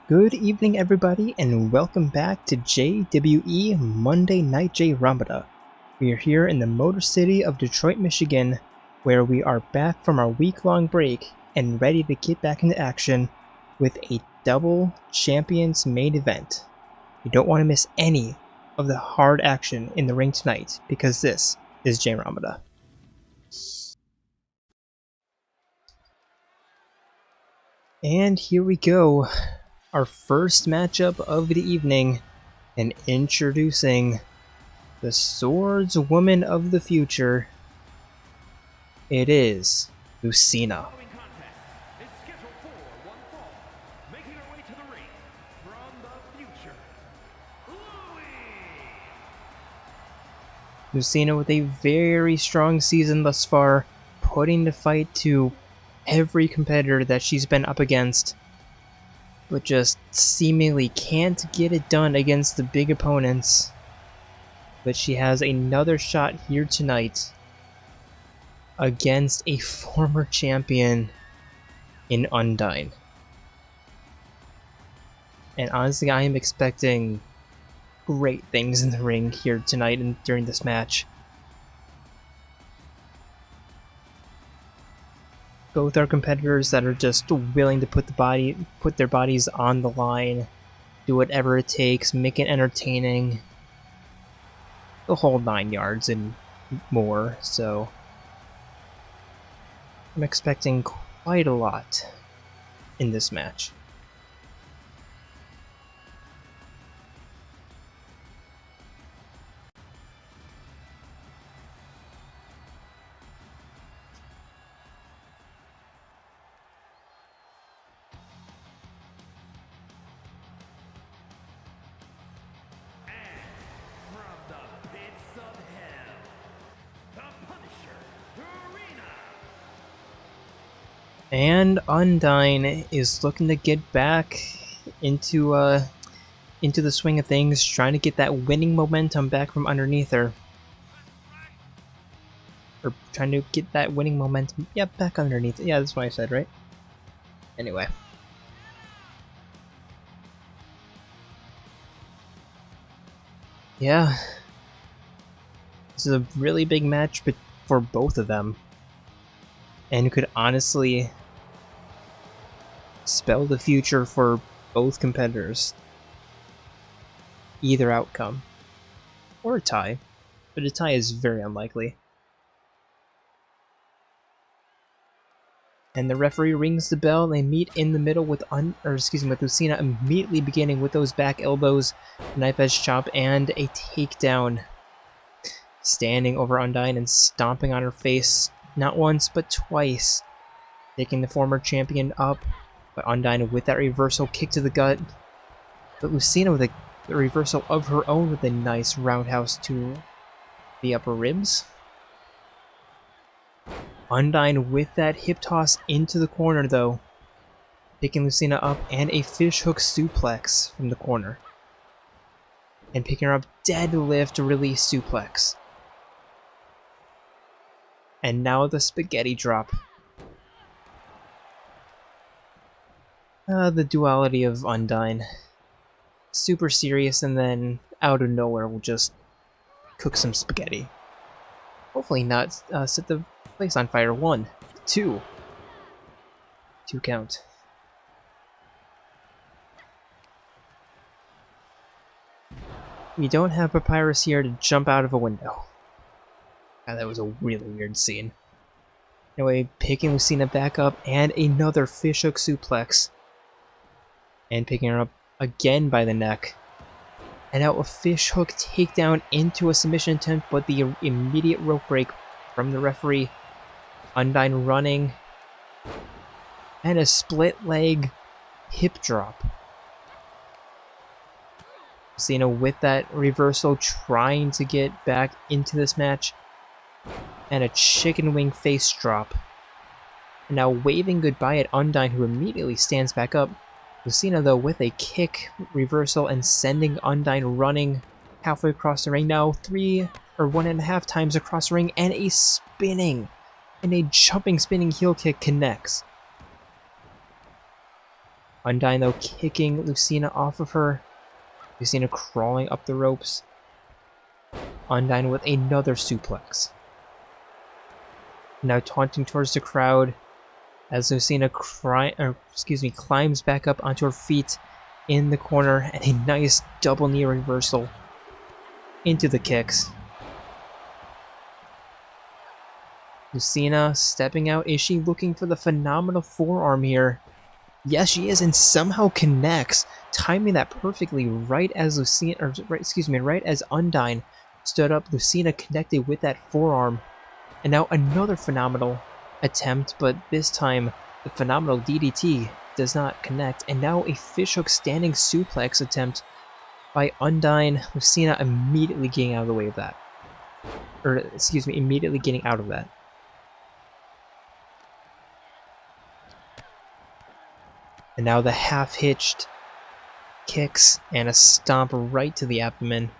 Good evening everybody and welcome back to JWE Monday Night Jayromada. We are here in the Motor City of Detroit, Michigan, where we are back from our week-long break and ready to get back into action with a double champions main event. You don't want to miss any of the hard action in the ring tonight because this is Jayromada. And here we go. Our first matchup of the evening, and introducing the swordswoman of the future, it is Lucina. Lucina with a very strong season thus far, putting the fight to every competitor that she's been up against, but just seemingly can't get it done against the big opponents. But she has another shot here tonight against a former champion in Undyne. And honestly, I am expecting great things in the ring here tonight and during this match. Both are competitors that are just willing to put their bodies on the line, do whatever it takes, make it entertaining, the whole 9 yards and more. So I'm expecting quite a lot in this match. And Undyne is looking to get back into the swing of things, trying to get that winning momentum back from underneath her. Or trying to get that winning momentum, yeah, back underneath. Yeah, that's what I said, right? Anyway. Yeah. This is a really big match for both of them. And could honestly spell the future for both competitors. Either outcome. Or a tie. But a tie is very unlikely. And the referee rings the bell and they meet in the middle with Lucina immediately beginning with those back elbows, knife edge chop, and a takedown. Standing over Undyne and stomping on her face. Not once, but twice, taking the former champion up, but Undyne with that reversal kick to the gut. But Lucina with a reversal of her own with a nice roundhouse to the upper ribs. Undyne with that hip toss into the corner though, picking Lucina up, and a fishhook suplex from the corner. And picking her up, deadlift release suplex. And now the spaghetti drop. The duality of Undyne. Super serious and then out of nowhere will just cook some spaghetti. Hopefully not set the place on fire. 1, 2. 2 count. We don't have Papyrus here to jump out of a window. God, that was a really weird scene. Anyway, picking Lucina back up, and another fishhook suplex. And picking her up again by the neck. And now a fishhook takedown into a submission attempt, but the immediate rope break from the referee. Undyne running. And a split leg hip drop. Lucina with that reversal trying to get back into this match. And a chicken wing face drop. And now waving goodbye at Undyne, who immediately stands back up. Lucina though with a kick reversal and sending Undyne running halfway across the ring. Now 1.5 times across the ring, and a jumping spinning heel kick connects. Undyne, though, kicking Lucina off of her. Lucina crawling up the ropes. Undyne with another suplex. Now taunting towards the crowd as Lucina climbs back up onto her feet in the corner, and a nice double knee reversal into the kicks. Lucina stepping out. Is she looking for the phenomenal forearm here? Yes, she is, and somehow connects, timing that perfectly right as right as Undyne stood up. Lucina connected with that forearm, and now another phenomenal attempt, but this time the phenomenal DDT does not connect, and now a fishhook standing suplex attempt by Undyne. Lucina immediately getting out of the way of that. Immediately getting out of that. And now the half-hitched kicks and a stomp right to the abdomen.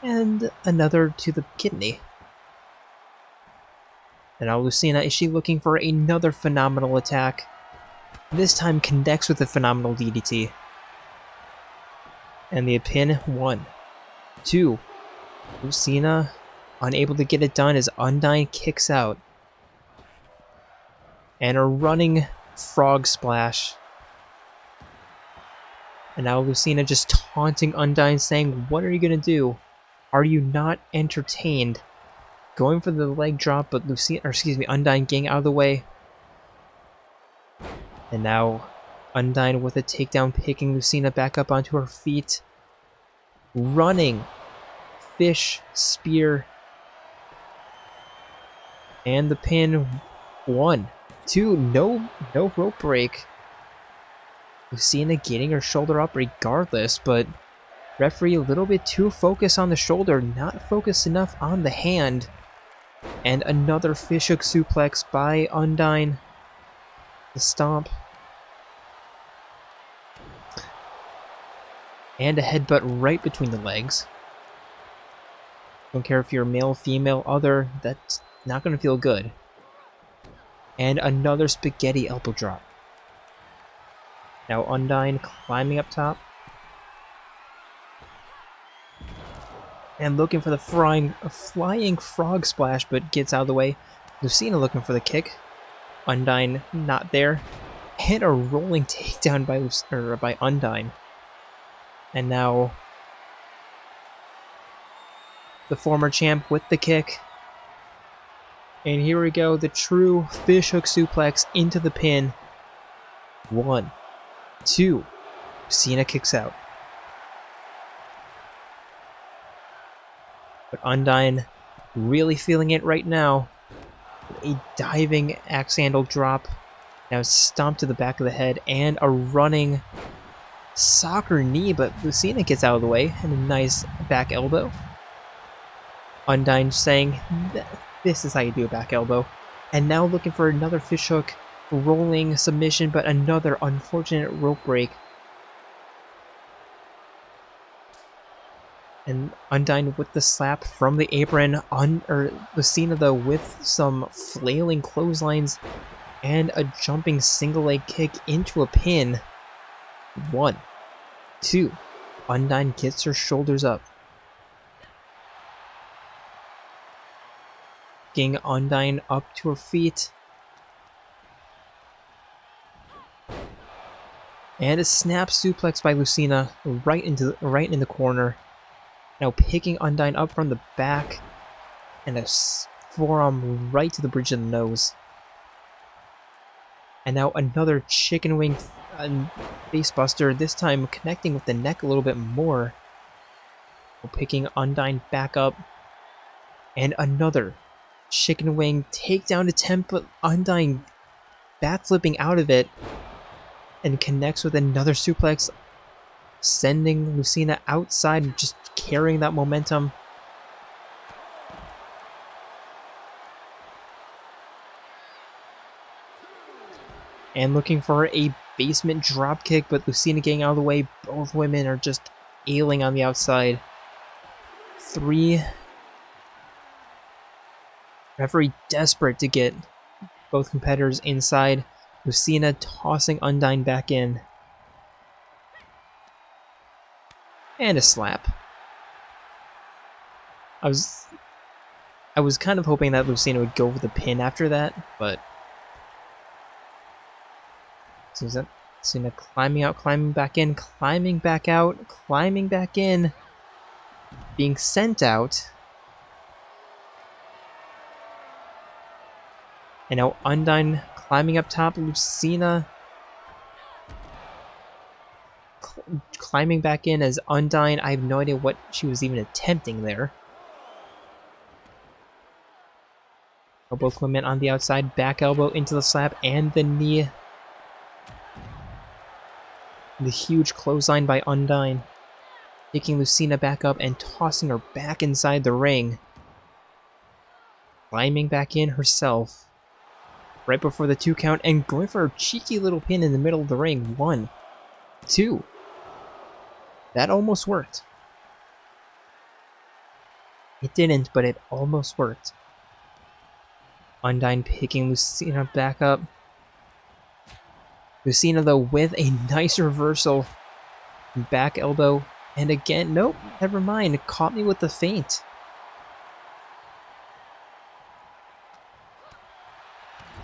And another to the kidney. And now Lucina, is she looking for another phenomenal attack? This time connects with a phenomenal DDT. And the pin, 1, 2. Lucina unable to get it done as Undyne kicks out. And a running frog splash. And now Lucina just taunting Undyne, saying, "What are you gonna do? Are you not entertained?" Going for the leg drop, but Undyne getting out of the way. And now Undyne with a takedown, picking Lucina back up onto her feet. Running fish spear. And the pin, 1, 2, no rope break. Lucina getting her shoulder up regardless, but referee a little bit too focused on the shoulder, not focused enough on the hand. And another fishhook suplex by Undyne. The stomp. And a headbutt right between the legs. Don't care if you're male, female, other, that's not going to feel good. And another spaghetti elbow drop. Now Undyne climbing up top. And looking for the flying frog splash, but gets out of the way. Lucina looking for the kick. Undyne not there. And a rolling takedown by Undyne. And now the former champ with the kick. And here we go, the true fishhook suplex into the pin. 1, 2. Lucina kicks out. But Undyne really feeling it right now. A diving axe handle drop. Now stomp to the back of the head and a running soccer knee, but Lucina gets out of the way and a nice back elbow. Undyne saying, "This is how you do a back elbow." And now looking for another fishhook rolling submission, but another unfortunate rope break. And Undyne with the slap from the apron. Lucina though with some flailing clotheslines and a jumping single leg kick into a pin. 1, 2. Undyne gets her shoulders up. Getting Undyne up to her feet. And a snap suplex by Lucina right in the corner. Now picking Undyne up from the back, and a forearm right to the bridge of the nose. And now another chicken wing facebuster, this time connecting with the neck a little bit more. Picking Undyne back up, and another chicken wing takedown attempt, but Undyne backflipping out of it, and connects with another suplex, sending Lucina outside, just carrying that momentum. And looking for a basement dropkick, but Lucina getting out of the way. Both women are just ailing on the outside. 3. Referee desperate to get both competitors inside. Lucina tossing Undyne back in. And a slap. I was kind of hoping that Lucina would go for the pin after that, but Lucina climbing out, climbing back in, climbing back out, climbing back in, being sent out. And now Undyne climbing up top, Lucina climbing back in as Undyne. I have no idea what she was even attempting there. Elbow Clement on the outside, back elbow into the slap, and the knee. The huge clothesline by Undyne, taking Lucina back up and tossing her back inside the ring. Climbing back in herself, right before the 2 count, and going for a cheeky little pin in the middle of the ring. 1, 2. That almost worked. It didn't, but it almost worked. Undyne picking Lucina back up. Lucina, though, with a nice reversal. Back elbow. And again, nope, never mind. It caught me with the feint.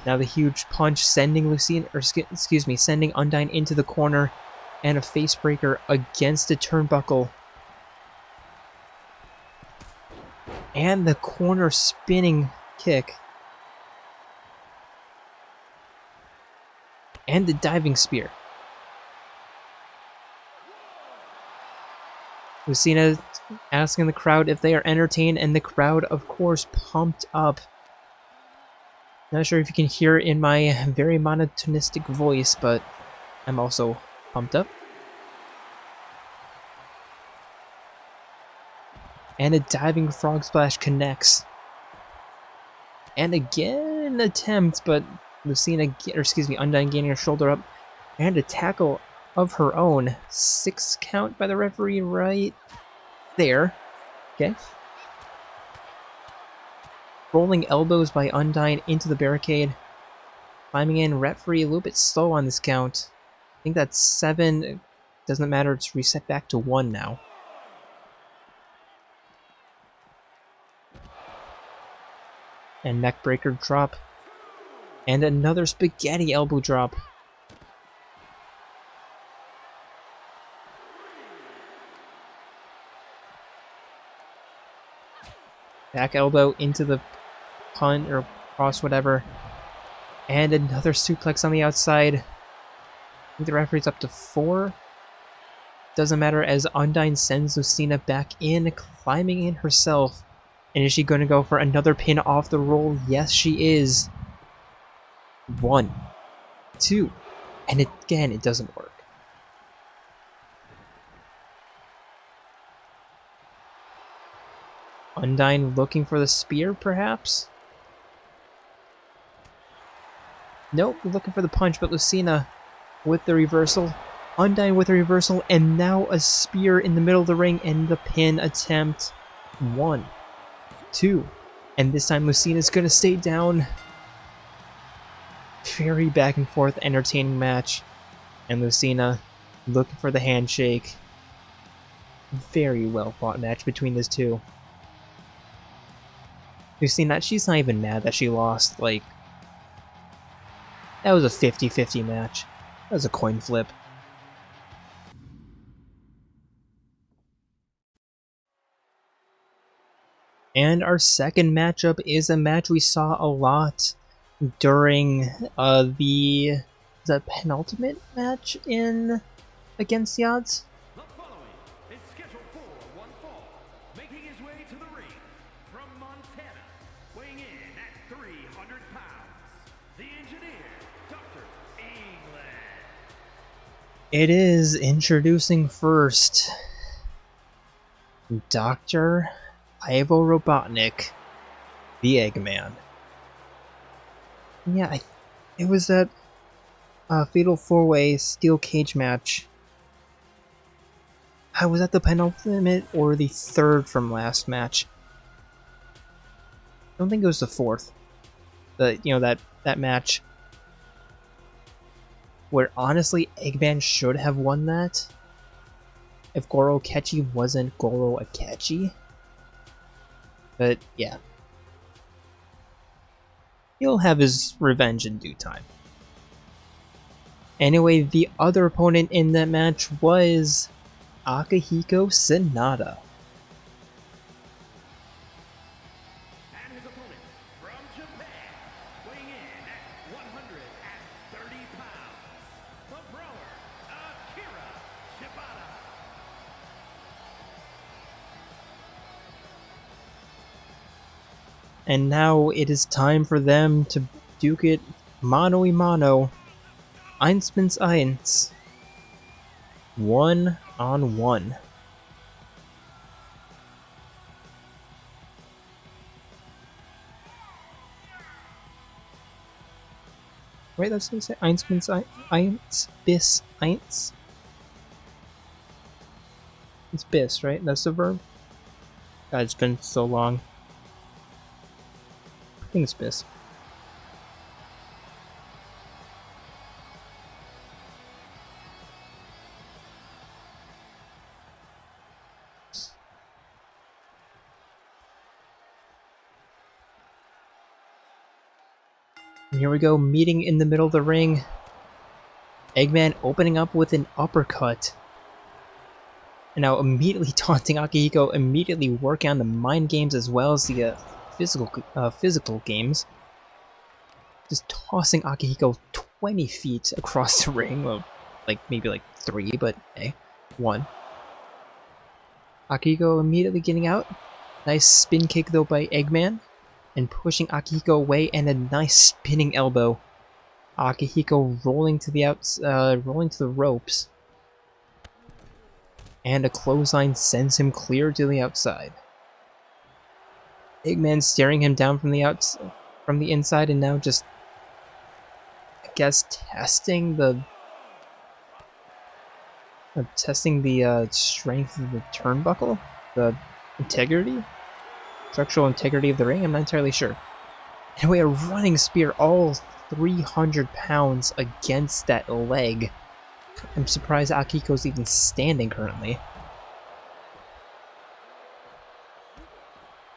Now the huge punch sending sending Undyne into the corner. And a face breaker against the turnbuckle. And the corner spinning kick. And the diving spear. Lucina asking the crowd if they are entertained, and the crowd, of course, pumped up. Not sure if you can hear it in my very monotonistic voice, but I'm also pumped up. And a diving frog splash connects. And again an attempt, but Undyne gaining her shoulder up, and a tackle of her own. 6 count by the referee right there. Okay. Rolling elbows by Undyne into the barricade. Climbing in, referee a little bit slow on this count. I think that's 7. Doesn't matter, it's reset back to 1 now. And neck breaker drop. And another spaghetti elbow drop. Back elbow into the punt or cross, whatever. And another suplex on the outside. I think the referee's up to 4. Doesn't matter as Undyne sends Lucina back in, climbing in herself. And is she going to go for another pin off the roll? Yes, she is. 1, 2, and again, it doesn't work. Undyne looking for the spear, perhaps? Nope, looking for the punch, but Lucina with the reversal. Undyne with a reversal, and now a spear in the middle of the ring, and the pin attempt. 1, 2, and this time Lucina's going to stay down. Very back and forth entertaining match, and Lucina looking for the handshake. Very well fought match between these two. Lucina, she's not even mad that she lost. Like, that was a 50-50 match. That was a coin flip. And our second matchup is a match we saw a lot during the penultimate match in Against the Odds. The following is scheduled for one fall, making his way to the ring from Montana, weighing in at 300 pounds, the engineer, Dr. Eggman. It is introducing first Dr. Ivo Robotnik, the Eggman. Yeah, it was that Fatal 4-Way Steel Cage match. Was that the penultimate or the third from last match? I don't think it was the fourth. That match. where honestly Eggman should have won that if Goro Akechi wasn't Goro Akechi. But yeah, he'll have his revenge in due time. Anyway, the other opponent in that match was Akihiko Sanada. And his opponent from Japan, weighing in at 130 pounds, the brawler, Akihiko. And now it is time for them to duke it mano a mano, eins gegen eins, 1-on-1. Right, that's what you say. Eins gegen eins bis eins. It's bis, right? That's the verb? God, it's been so long. I think it's bis. And here we go, meeting in the middle of the ring. Eggman opening up with an uppercut. And now immediately taunting Akihiko, immediately working on the mind games as well as the physical games. Just tossing Akihiko 20 feet across the ring. Well, maybe 3, but hey, 1. Akihiko immediately getting out. Nice spin kick though by Eggman. And pushing Akihiko away, and a nice spinning elbow. Akihiko rolling to the ropes. And a clothesline sends him clear to the outside. Eggman staring him down from the inside, and now just, I guess, testing the strength of the turnbuckle, the structural integrity of the ring. I'm not entirely sure. Anyway, a running spear, all 300 pounds against that leg. I'm surprised Akihiko's even standing currently.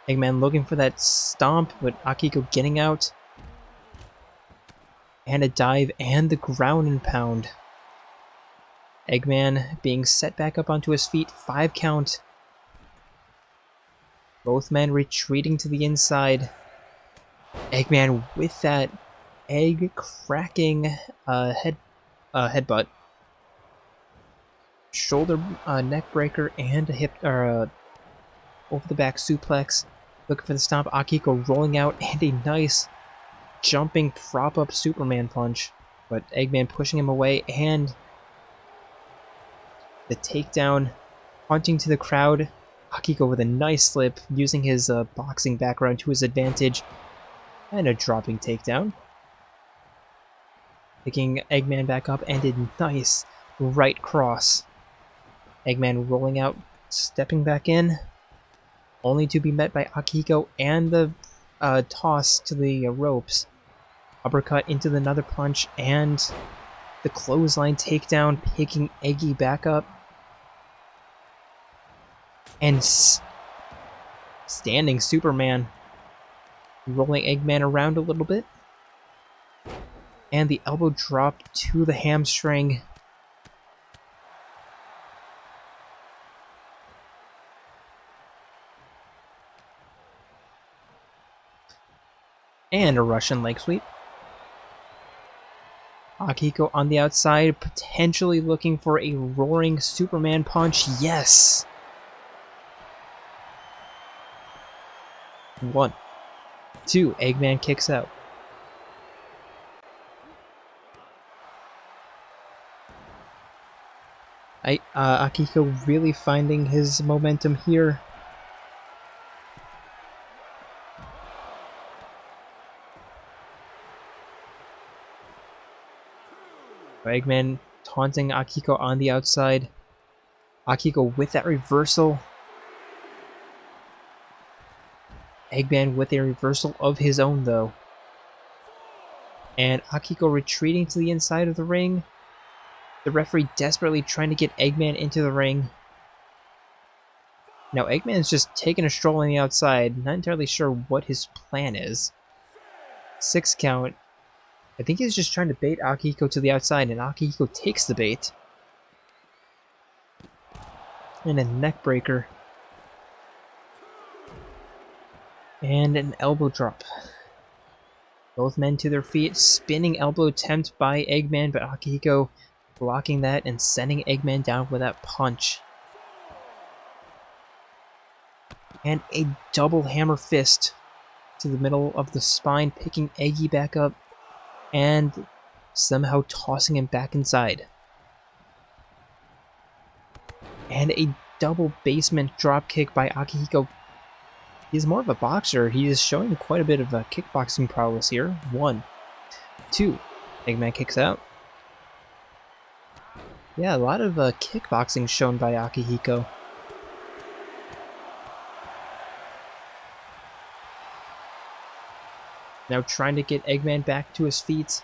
Eggman looking for that stomp, but Akihiko getting out. And a dive and the ground and pound. Eggman being set back up onto his feet, 5 count. Both men retreating to the inside. Eggman with that egg-cracking headbutt. Shoulder neck breaker and a hip over the back suplex. Looking for the stomp. Akihiko rolling out and a nice jumping prop up Superman punch. But Eggman pushing him away, and the takedown, punching to the crowd. Akihiko with a nice slip, using his boxing background to his advantage, and a dropping takedown. Picking Eggman back up, and a nice right cross. Eggman rolling out, stepping back in, only to be met by Akihiko and the toss to the ropes. Uppercut into another punch, and the clothesline takedown, picking Eggy back up. And standing Superman, rolling Eggman around a little bit. And the elbow drop to the hamstring. And a Russian leg sweep. Akihiko on the outside, potentially looking for a roaring Superman punch. Yes! 1, 2, Eggman kicks out. Akihiko really finding his momentum here. Eggman taunting Akihiko on the outside. Akihiko with that reversal. Eggman with a reversal of his own, though. And Akihiko retreating to the inside of the ring. The referee desperately trying to get Eggman into the ring. Now Eggman's just taking a stroll on the outside, not entirely sure what his plan is. 6 count. I think he's just trying to bait Akihiko to the outside, and Akihiko takes the bait. And a neck breaker. And an elbow drop. Both men to their feet, spinning elbow attempt by Eggman, but Akihiko blocking that and sending Eggman down with that punch. And a double hammer fist to the middle of the spine, picking Eggy back up and somehow tossing him back inside. And a double basement drop kick by Akihiko. He's more of a boxer. He is showing quite a bit of kickboxing prowess here. 1, 2. Eggman kicks out. Yeah, a lot of kickboxing shown by Akihiko. Now trying to get Eggman back to his feet.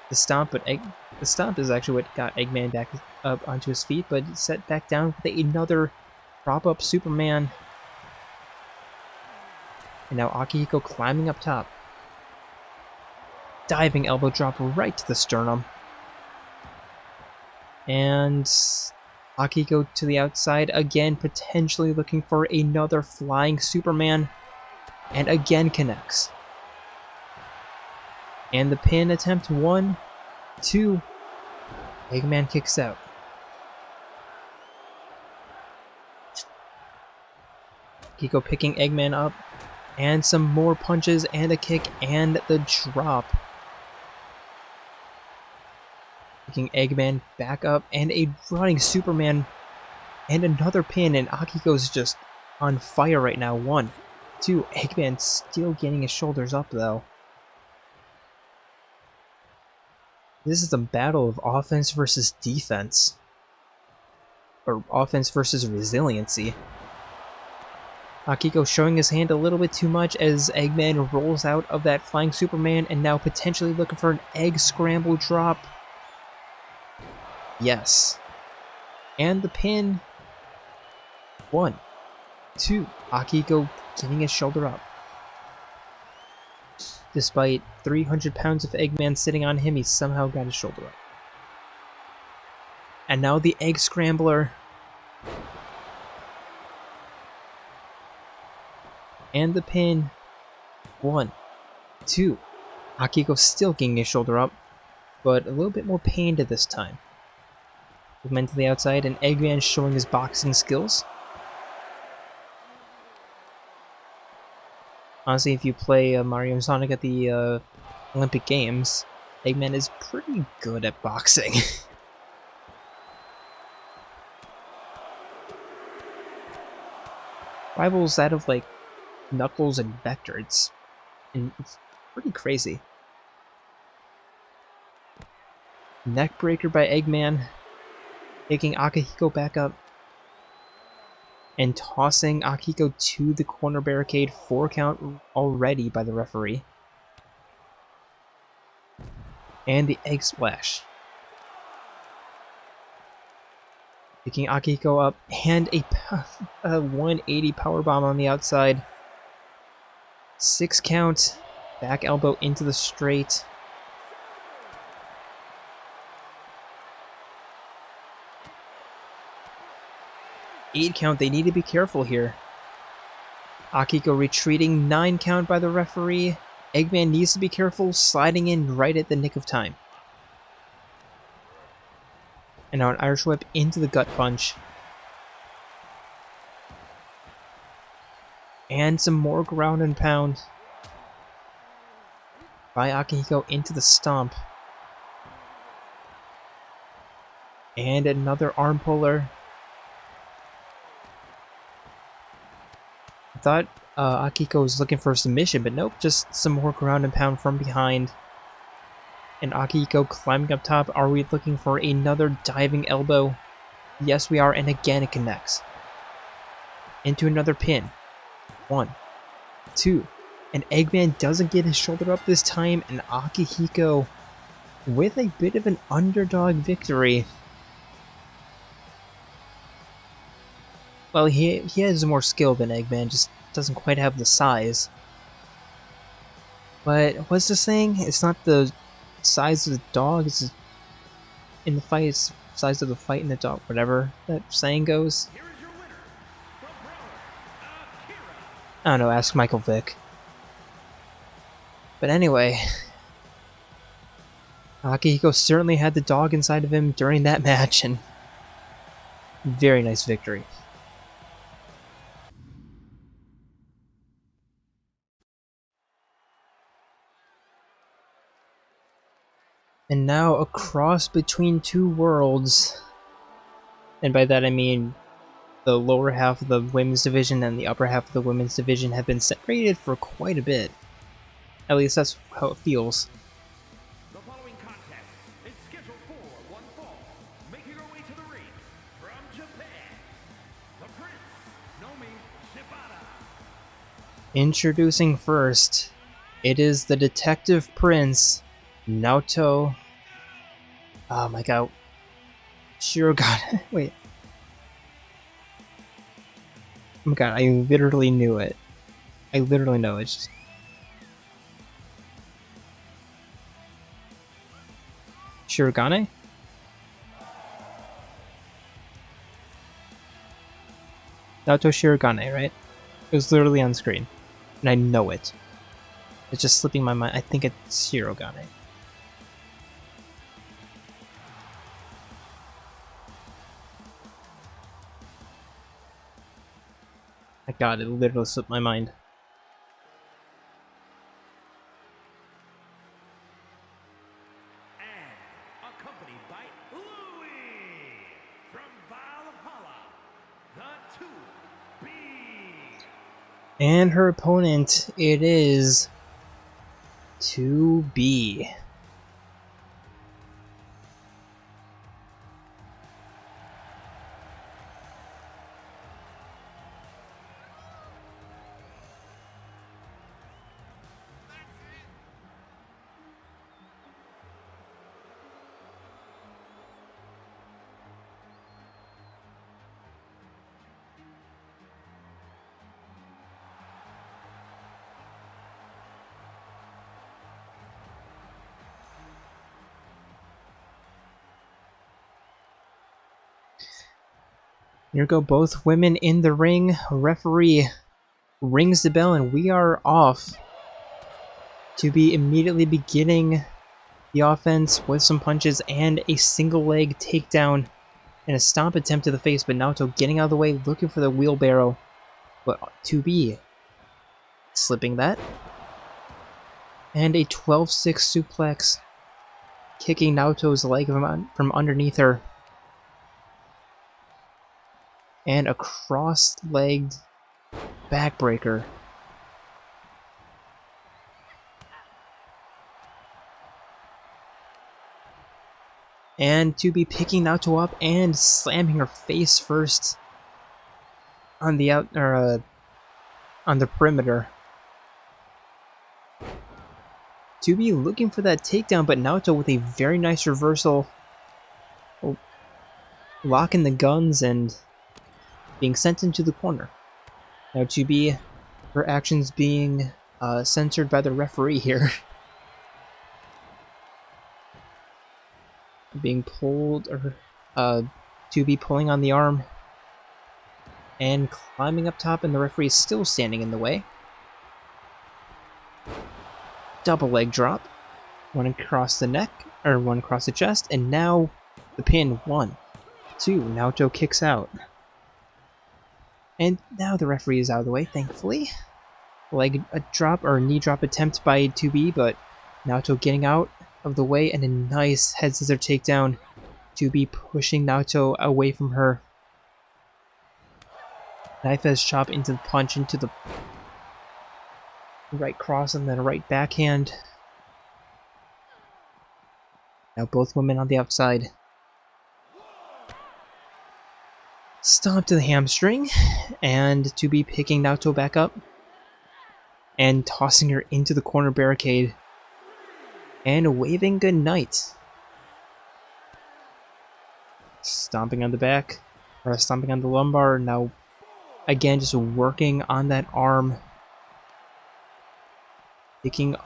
The stomp, but the stomp is actually what got Eggman back up onto his feet, but set back down with another prop up Superman. And now Akihiko climbing up top. Diving elbow drop right to the sternum. And Akihiko to the outside again, potentially looking for another flying Superman. And again connects. And the pin attempt, 1, 2. Eggman kicks out. Akihiko picking Eggman up. And some more punches and a kick and the drop. Picking Eggman back up and a running Superman. And another pin, and Akihiko's just on fire right now. 1, 2. Eggman still getting his shoulders up though. This is a battle of offense versus defense. Or offense versus resiliency. Akihiko showing his hand a little bit too much as Eggman rolls out of that flying Superman and now potentially looking for an egg scramble drop. Yes. And the pin. 1, 2. Akihiko getting his shoulder up. Despite 300 pounds of Eggman sitting on him, he somehow got his shoulder up. And now the egg scrambler. And the pin. 1, 2. Akihiko still getting his shoulder up, but a little bit more pained at this time. Eggman to the outside, and Eggman showing his boxing skills. Honestly, if you play Mario and Sonic at the Olympic Games, Eggman is pretty good at boxing. Rivals that of like Knuckles and Vector. It's pretty crazy. Neckbreaker by Eggman, taking Akihiko back up and tossing Akihiko to the corner barricade. 4 count already by the referee. And the egg splash. Picking Akihiko up and a 180 powerbomb on the outside. 6 count. Back elbow into the straight. Eight count, they need to be careful here. Akihiko retreating, 9 count by the referee. Eggman needs to be careful, sliding in right at the nick of time. And now an Irish whip into the gut punch. And some more ground and pound by Akihiko into the stomp. And another arm puller. I thought Akihiko was looking for a submission, but nope, just some more ground and pound from behind. And Akihiko climbing up top. Are we looking for another diving elbow? Yes, we are, and again it connects. Into another pin. 1, 2. And Eggman doesn't get his shoulder up this time, and Akihiko, with a bit of an underdog victory, Well, he has more skill than Eggman, just doesn't quite have the size. But what's the saying? It's not the size of the dog, it's in the fight, it's the size of the fight in the dog, whatever that saying goes. Here is your winner, the Brotherhood, Akira. I don't know, ask Michael Vick. But anyway, Akihiko certainly had the dog inside of him during that match, and very nice victory. And now a cross between two worlds. And by that I mean the lower half of the women's division and the upper half of the women's division have been separated for quite a bit. At least that's how it feels. The following contest is scheduled for one fall. Making her way to the ring from Japan, the Prince, Nomi Shibata. Introducing first, it is the Detective Prince, Naoto. Oh my god. Shirogane. Wait. Oh my god, I literally knew it. I literally know it. Just... Shirogane? Naoto Shirogane, right? It was literally on screen. And I know it. It's just slipping my mind. I think it's Shirogane. My god, it literally slipped my mind. And accompanied by Louie from Valhalla, the 2B. And her opponent, it is 2B. Here go both women in the ring. Referee rings the bell and we are off to be immediately beginning the offense with some punches and a single leg takedown and a stomp attempt to the face, but Naoto getting out of the way, looking for the wheelbarrow, but 2B slipping that. And a 12-6 suplex, kicking Naoto's leg from underneath her. And a cross-legged backbreaker. And to be picking Naoto up and slamming her face first on the on the perimeter. To be looking for that takedown, but Naoto with a very nice reversal, locking the guns and being sent into the corner. Now to be her actions being censored by the referee here. Being pulled, or to be pulling on the arm and climbing up top, and the referee is still standing in the way. Double leg drop, one across the neck, or one across the chest, and now the pin. 1, 2, Naoto kicks out. And now the referee is out of the way, thankfully. Leg drop, or knee drop attempt by 2B, but Naoto getting out of the way, and a nice head scissor takedown. 2B pushing Naoto away from her. Knife edge chop into the punch, into the right cross, and then a right backhand. Now both women on the outside. Stomp to the hamstring, and 2B picking Naoto back up and tossing her into the corner barricade and waving goodnight. Stomping on the back, or stomping on the lumbar. Now Again, just working on that arm. Picking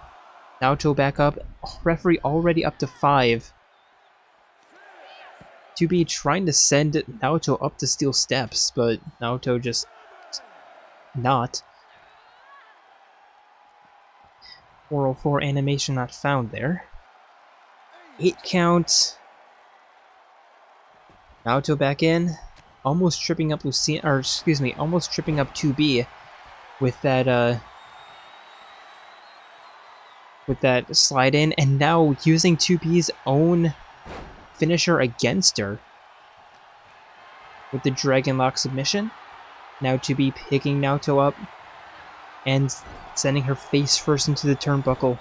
Naoto back up. Referee already up to 5. 2B trying to send Naoto up the steel steps, but Naoto just not. 404 animation not found there. 8 count. Naoto back in. Almost tripping up Lucina, or excuse me, almost tripping up 2B with that slide in, and now using 2B's own finisher against her with the Dragon Lock submission. Now 2B picking Naoto up and sending her face first into the turnbuckle.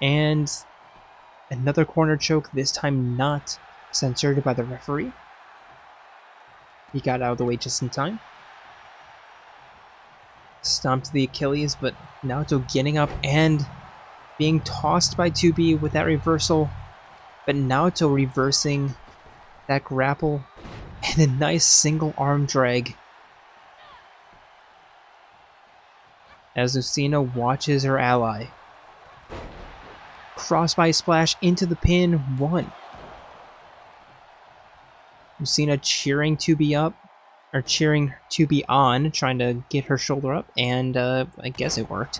And another corner choke, this time not censored by the referee. He got out of the way just in time. Stomp to the Achilles, but Naoto getting up and being tossed by 2B with that reversal. But Naoto reversing that grapple and a nice single arm drag. As Lucina watches her ally. Crossbody splash into the pin, 1. Lucina cheering 2B up, or cheering 2B on, trying to get her shoulder up, and I guess it worked.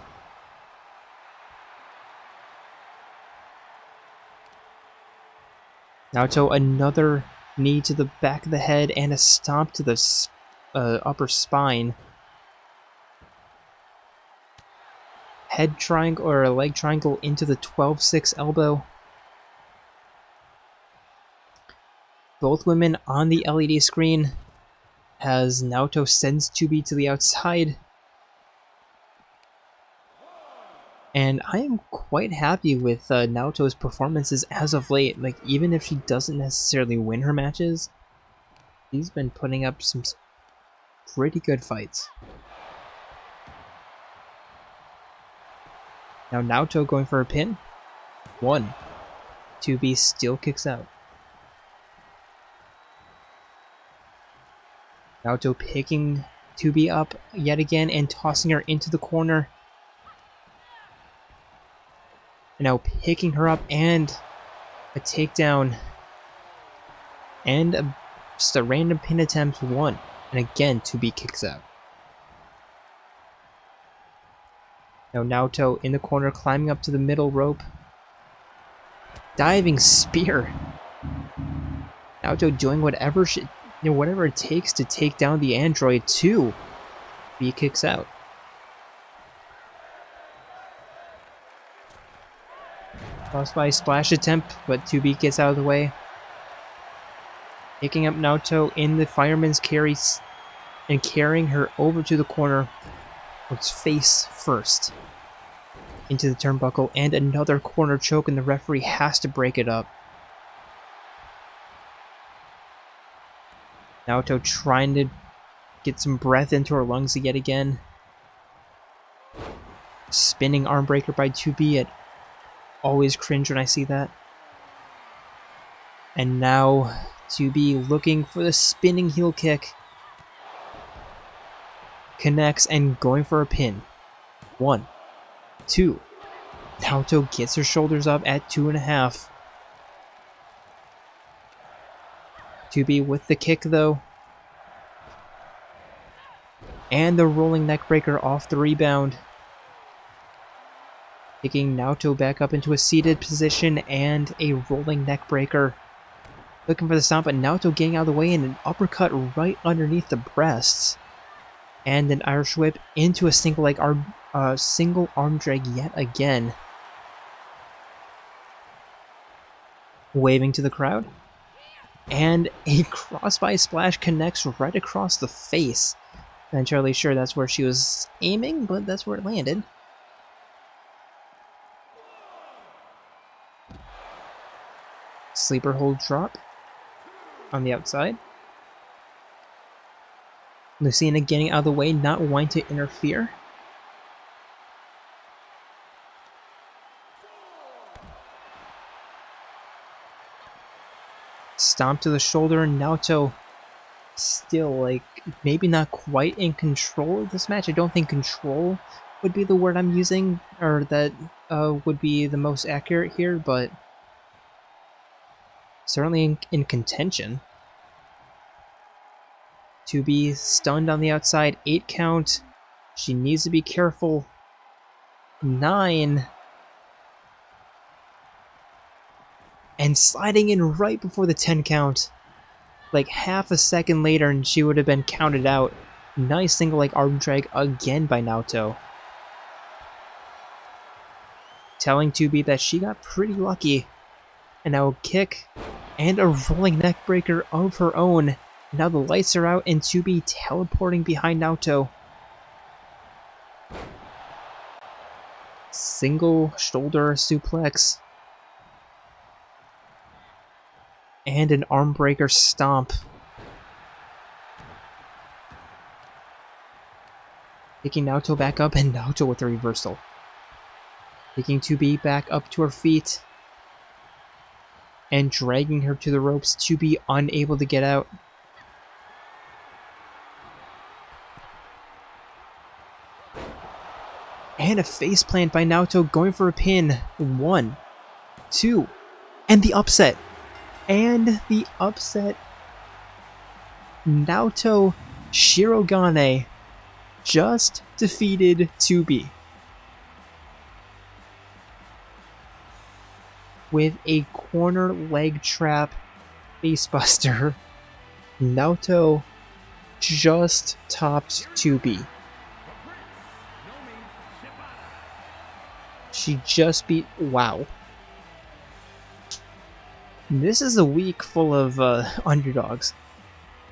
Naoto, another knee to the back of the head and a stomp to the upper spine. Head triangle, or a leg triangle into the 12-6 elbow. Both women on the LED screen as Naoto sends 2B to the outside. And I am quite happy with Naoto's performances as of late. Like, even if she doesn't necessarily win her matches, she's been putting up some pretty good fights. Now Naoto going for a pin. 1. 2B still kicks out. Naoto picking 2B up yet again and tossing her into the corner. And now picking her up and a takedown. And just a random pin attempt, 1. And again, 2B kicks out. Now Naoto in the corner, climbing up to the middle rope. Diving spear. Naoto doing whatever it takes to take down the android. 2. B kicks out. Crossbody splash attempt, but 2B gets out of the way. Picking up Naoto in the fireman's carry and carrying her over to the corner. It's face first into the turnbuckle, and another corner choke, and the referee has to break it up. Naoto trying to get some breath into her lungs yet again. Spinning arm breaker by 2B. I always cringe when I see that. And now 2B looking for the spinning heel kick. Connects and going for a pin. 1. 2. Naoto gets her shoulders up at 2.5. 2B with the kick though. And the rolling neckbreaker off the rebound. Taking Naoto back up into a seated position and a rolling neckbreaker. Looking for the stomp, but Naoto getting out of the way and an uppercut right underneath the breasts. And an Irish whip into a single arm drag yet again. Waving to the crowd. And a crossbody splash connects right across the face. Not entirely sure that's where she was aiming, but that's where it landed. Sleeper hold drop on the outside. Lucina getting out of the way, not wanting to interfere. Stomp to the shoulder, and Naoto still maybe not quite in control of this match. I don't think control would be the word I'm using, or that would be the most accurate here, but certainly in contention. To be stunned on the outside, 8 count. She needs to be careful. 9. And sliding in right before the 10 count. Like half a second later and she would have been counted out. Nice single leg arm drag again by Naoto. Telling 2B that she got pretty lucky. And now a kick and a rolling neck breaker of her own. Now the lights are out and 2B teleporting behind Naoto. Single shoulder suplex. And an arm breaker stomp. Picking Naoto back up and Naoto with a reversal. Taking 2B back up to her feet. And dragging her to the ropes. 2B unable to get out. And a face plant by Naoto going for a pin. 1, 2, and the upset. And the upset. Naoto Shirogane just defeated 2B. With a corner leg trap facebuster, Naoto just topped 2B. She just beat... Wow. This is a week full of underdogs.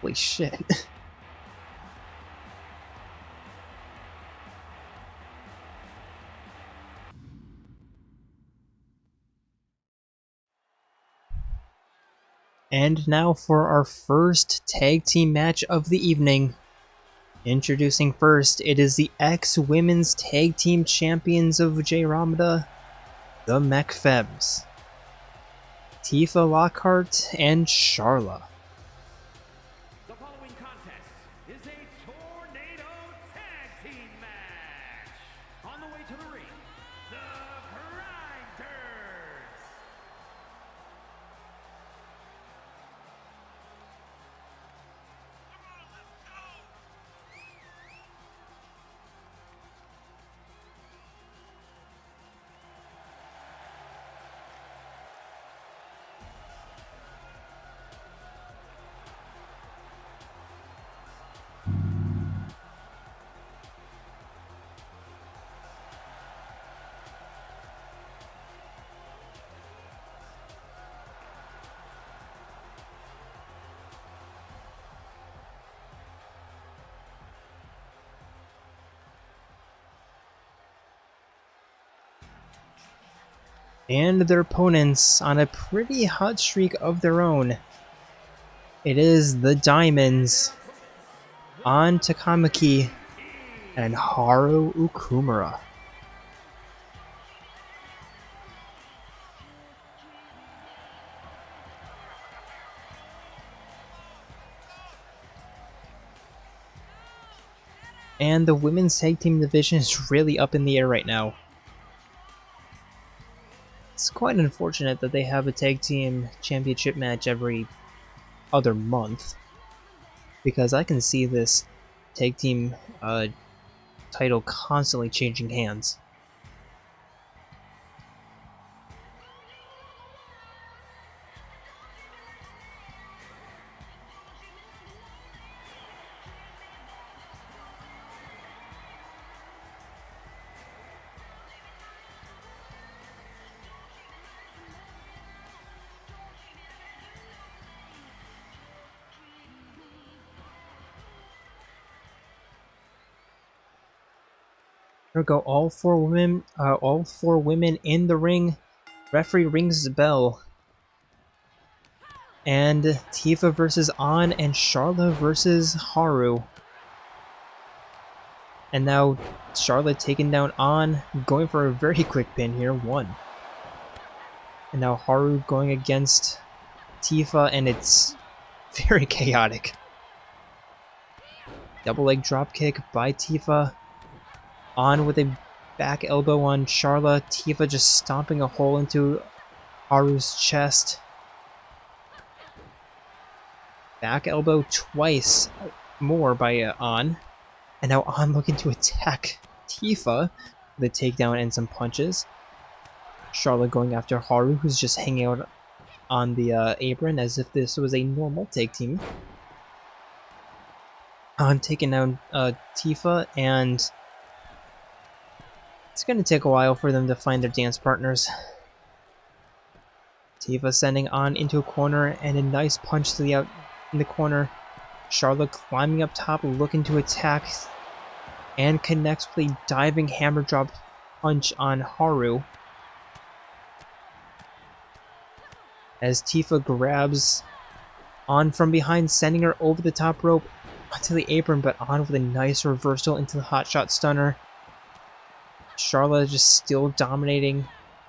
Holy shit. And now for our first tag team match of the evening. Introducing first, it is the ex-women's tag team champions of Jayromada, the Mech Femmes. Tifa Lockhart and Sharla. The following contest is a tornado tag team match. On the way to the ring, the Grinders. And their opponents on a pretty hot streak of their own. It is the Diamonds, An Takamaki and Haru Ukumura. And the women's tag team division is really up in the air right now. It's quite unfortunate that they have a tag team championship match every other month, because I can see this tag team title constantly changing hands. Here we go, all four women in the ring. Referee rings the bell. And Tifa versus An and Sharla versus Haru. And now Sharla taking down An, going for a very quick pin here, 1. And now Haru going against Tifa, and it's very chaotic. Double leg drop kick by Tifa. On with a back elbow on Sharla. Tifa just stomping a hole into Haru's chest. Back elbow twice more by An. And now An looking to attack Tifa with a takedown and some punches. Sharla going after Haru, who's just hanging out on the apron as if this was a normal tag team. An taking down Tifa, and it's going to take a while for them to find their dance partners. Tifa sending An into a corner and a nice punch to the out in the corner. Sharla climbing up top, looking to attack, and connects with a diving hammer drop punch on Haru. As Tifa grabs An from behind, sending her over the top rope onto the apron, but An with a nice reversal into the hotshot stunner. Sharla just still dominating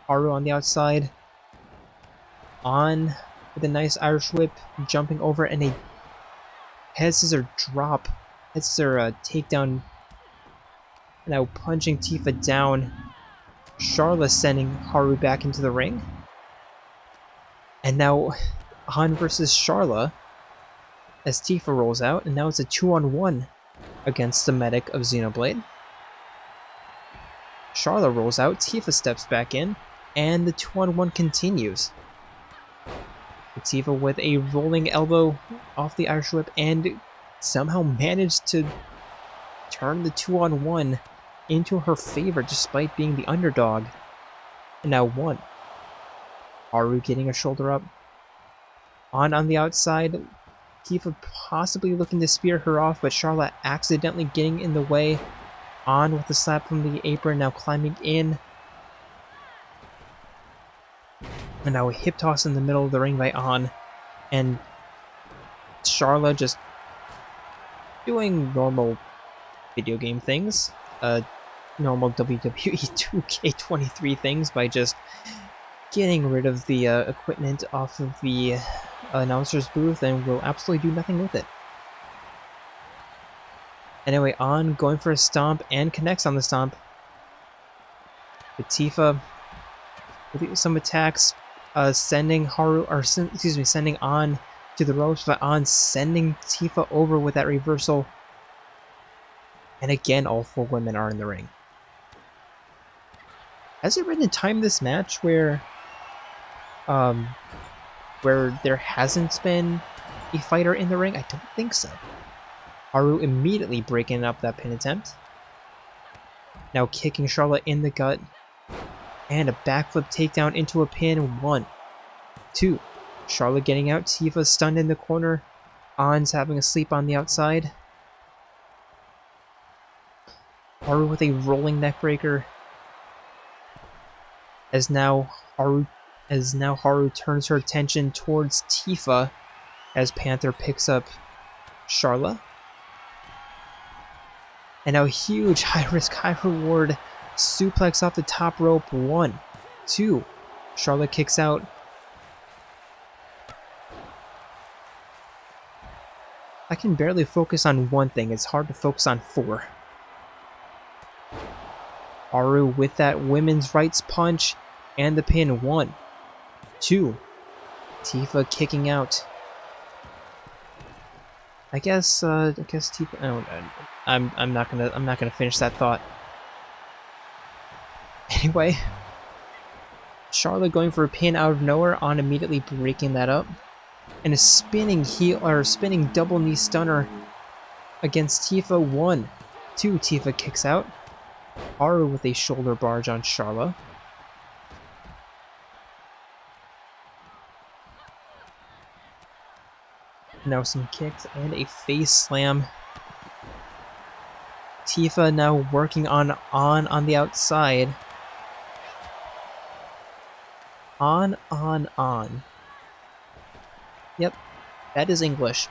Haru on the outside. An with a nice Irish whip, jumping over, and a head scissor drop. Head scissor takedown. Now punching Tifa down. Sharla sending Haru back into the ring. And now An versus Sharla as Tifa rolls out, and now it's a 2-on-1 against the medic of Xenoblade. Sharla rolls out, Tifa steps back in, and the 2-on-1 continues. Tifa with a rolling elbow off the Irish whip and somehow managed to turn the 2-on-1 into her favor despite being the underdog. And now 1. Haru getting a shoulder up. On the outside, Tifa possibly looking to spear her off, but Sharla accidentally getting in the way. On with a slap from the apron, now climbing in. And now a hip toss in the middle of the ring by An. And Sharla just doing normal video game things. Normal WWE 2K23 things by just getting rid of the equipment off of the announcer's booth and will absolutely do nothing with it. Anyway, An going for a stomp and connects on the stomp. But Tifa with some attacks, sending sending An to the ropes, but An sending Tifa over with that reversal. And again, all 4 women are in the ring. Has there been a time this match where there hasn't been a fighter in the ring? I don't think so. Haru immediately breaking up that pin attempt. Now kicking Sharla in the gut. And a backflip takedown into a pin. 1, 2. Sharla getting out. Tifa stunned in the corner. An's having a sleep on the outside. Haru with a rolling neckbreaker. As now Haru turns her attention towards Tifa as Panther picks up Sharla. And now huge high risk, high reward suplex off the top rope. 1, 2. Sharla kicks out. I can barely focus on one thing. It's hard to focus on 4. Haru with that women's rights punch and the pin. 1, 2. Tifa kicking out. I guess Tifa. Oh, I'm not gonna finish that thought. Anyway, Sharla going for a pin out of nowhere, on immediately breaking that up, and a spinning double knee stunner against Tifa. 1, 2. Tifa kicks out. Haru with a shoulder barge on Sharla. Now some kicks and a face slam. Tifa now working on the outside. On. Yep, that is English.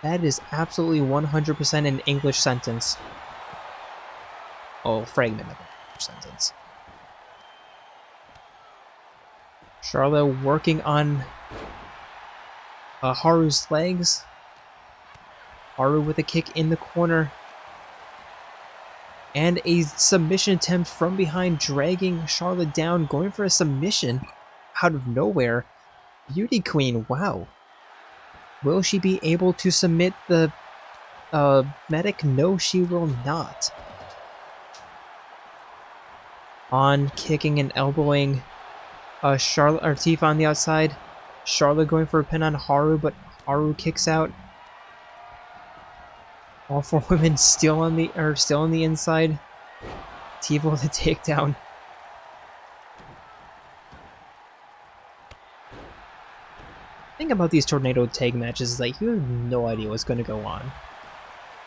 That is absolutely 100% an English sentence. Oh, fragment of a sentence. Sharla working on Haru's legs. Haru with a kick in the corner. And a submission attempt from behind, dragging Charlotte down, going for a submission out of nowhere. Beauty Queen, wow. Will she be able to submit the medic? No, she will not. On kicking and elbowing Charlotte or Tifa on the outside. Charlotte going for a pin on Haru, but Haru kicks out. All four women still on the inside. Tifa with a takedown. The thing about these tornado tag matches is like you have no idea what's going to go on.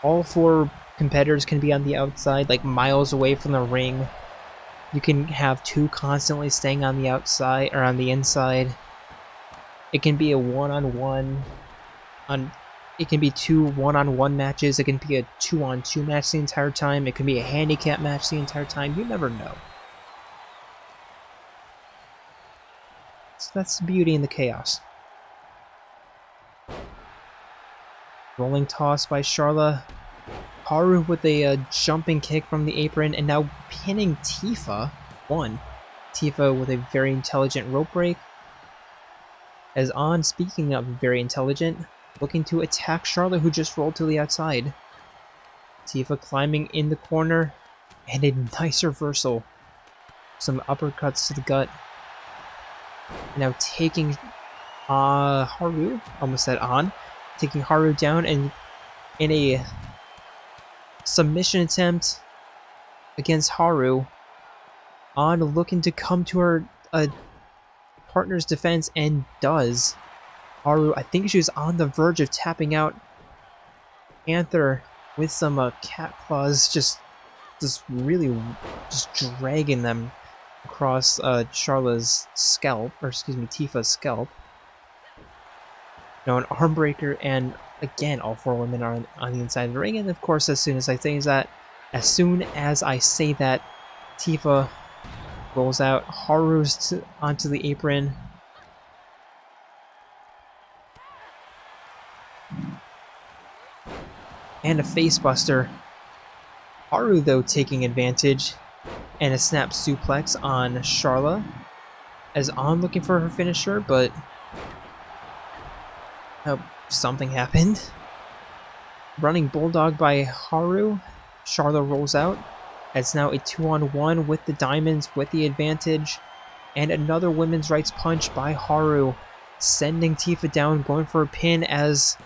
All four competitors can be on the outside, like miles away from the ring. You can have two constantly staying on the outside or on the inside. It can be a one-on-one. It can be two one-on-one matches. It can be a two-on-two match the entire time. It can be a handicap match the entire time. You never know. So that's the beauty in the chaos. Rolling toss by Charla. Haru with a jumping kick from the apron, and now pinning Tifa. Tifa with a very intelligent rope break. As on, speaking of very intelligent, looking to attack Charlotte, who just rolled to the outside. Tifa climbing in the corner, and a nice reversal. Some uppercuts to the gut. Now taking Haru, almost said on, taking Haru down, and in a submission attempt against Haru, on looking to come to her partner's defense, and does. Haru, I think she was on the verge of tapping out Panther with some cat claws, just really dragging them across Charla's scalp, or excuse me, Tifa's scalp. Now an arm breaker, and again, all four women are on the inside of the ring, and of course, as soon as I say that, Tifa rolls out, Haru's onto the apron. And a facebuster. Haru, though, taking advantage, and a snap suplex on Charla. As on looking for her finisher, but something happened. Running bulldog by Haru. Charla rolls out. It's now a 2-on-1 with the diamonds with the advantage. And another women's rights punch by Haru, sending Tifa down, going for a pin as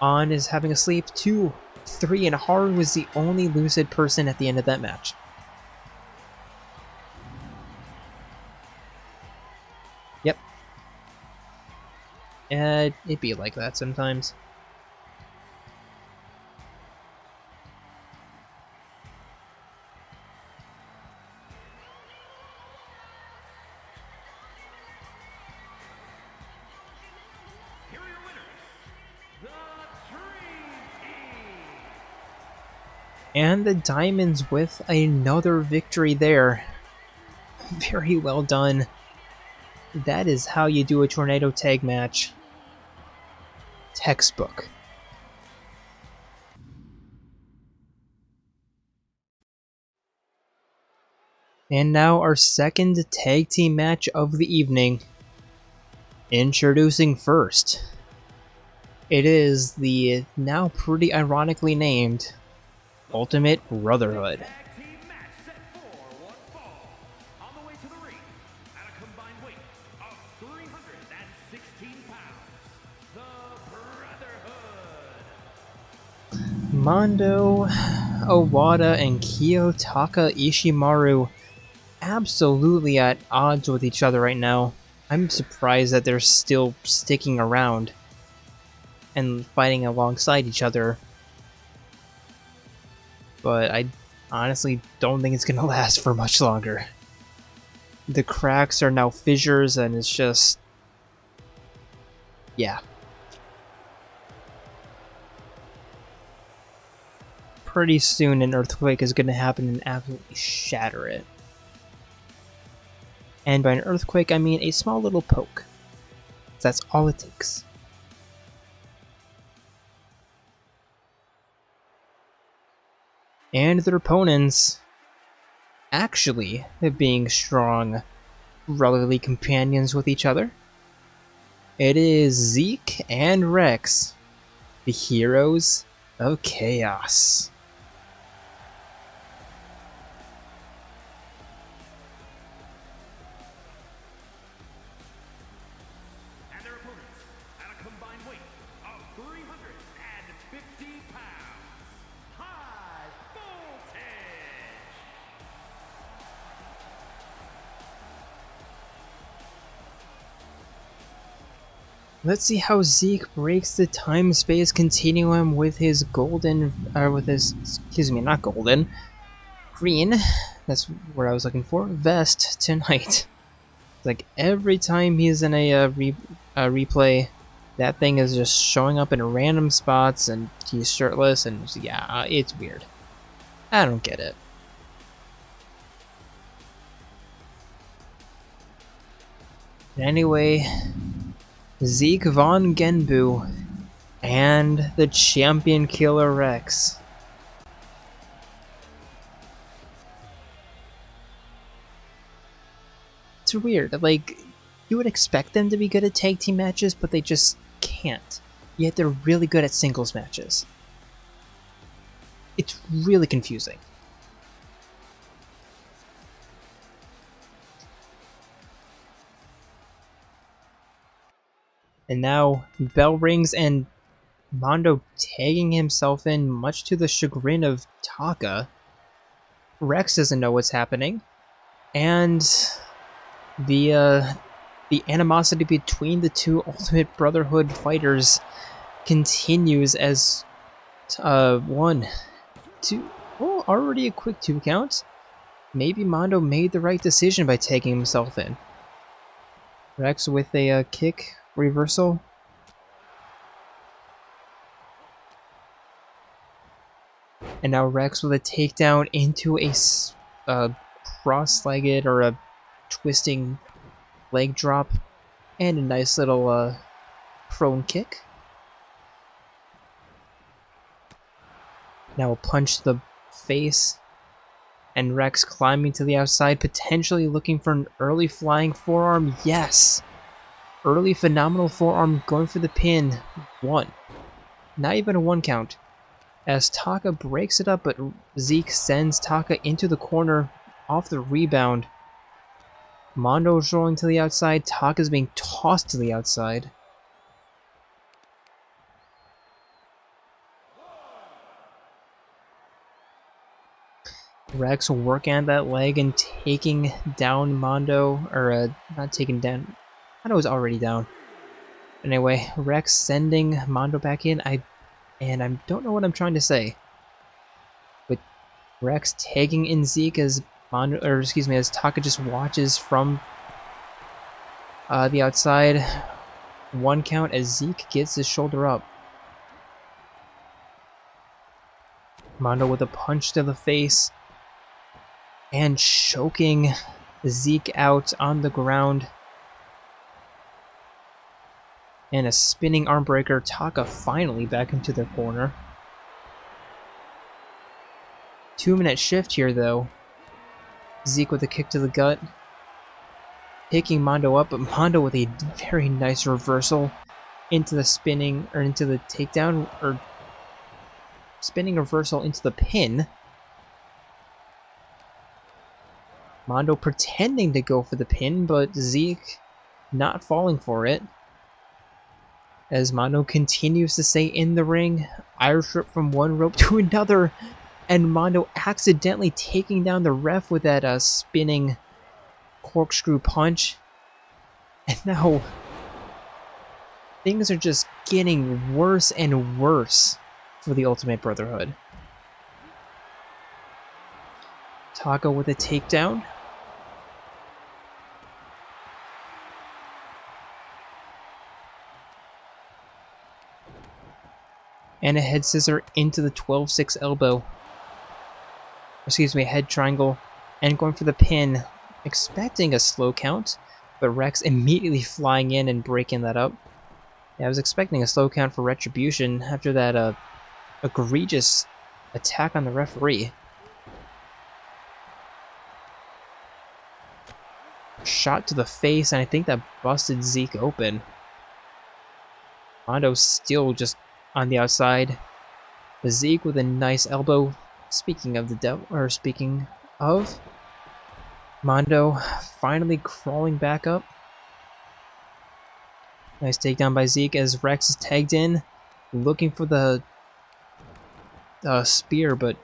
On is having a sleep. 2, 3, and Haru was the only lucid person at the end of that match. Yep. It'd be like that sometimes. And the Diamonds with another victory there. Very well done. That is how you do a tornado tag match. Textbook. And now our second tag team match of the evening. Introducing first. It is the now pretty ironically named Ultimate Brotherhood. Mondo, Owada, and Kiyotaka Ishimaru absolutely at odds with each other right now. I'm surprised that they're still sticking around and fighting alongside each other. But I honestly don't think it's going to last for much longer. The cracks are now fissures, and it's just... yeah. Pretty soon an earthquake is going to happen and absolutely shatter it. And by an earthquake, I mean a small little poke. That's all it takes. and their opponents actually being strong, brotherly companions with each other. It is Zeke and Rex, the heroes of chaos. And their opponents at a combined weight of 350 pounds. High voltage! Let's see how Zeke breaks the time-space continuum with his not golden, green, that's what I was looking for, vest tonight. Like every time he's in a replay, that thing is just showing up in random spots and he's shirtless and yeah, it's weird. I don't get it. Anyway, Zeke von Genbu and the champion killer Rex. It's weird, like, you would expect them to be good at tag team matches, but they just can't. Yet they're really good at singles matches. It's really confusing. And now, bell rings and Mondo tagging himself in, much to the chagrin of Taka. Rex doesn't know what's happening. And the animosity between the two Ultimate Brotherhood fighters continues as already a quick 2 count. Maybe Mondo made the right decision by taking himself in. Rex with a kick reversal. And now Rex with a takedown into a cross-legged or a twisting leg drop. And a nice little prone kick. Now a punch to the face. And Rex climbing to the outside, potentially looking for an early flying forearm. Yes! Early phenomenal forearm going for the pin. 1. Not even a 1 count. As Taka breaks it up, but Zeke sends Taka into the corner off the rebound. Mondo's rolling to the outside. Taka's being tossed to the outside. Rex working on that leg and taking down Mondo, or not taking down. Mondo was already down. Anyway, Rex sending Mondo back in. I don't know what I'm trying to say. But Rex tagging in Zeke as as Taka just watches from the outside. 1 count as Zeke gets his shoulder up. Mondo with a punch to the face. And choking Zeke out on the ground. And a spinning arm breaker. Taka finally back into their corner. 2-minute shift here though. Zeke with a kick to the gut. Picking Mondo up, but Mondo with a very nice reversal into the into the takedown, or spinning reversal into the pin. Mondo pretending to go for the pin, but Zeke not falling for it. As Mondo continues to stay in the ring, Irish whip from one rope to another, and Mondo accidentally taking down the ref with that spinning corkscrew punch. And now things are just getting worse and worse for the Ultimate Brotherhood. Taka with a takedown. And a head scissor into the 12-6 elbow. Excuse me, head triangle. And going for the pin. Expecting a slow count, but Rex immediately flying in and breaking that up. Yeah, I was expecting a slow count for Retribution after that egregious attack on the referee. shot to the face, and I think that busted Zeke open. Mondo still just on the outside. Zeke with a nice elbow. Speaking of the devil, or speaking of, Mondo finally crawling back up. Nice takedown by Zeke as Rex is tagged in, looking for the spear, but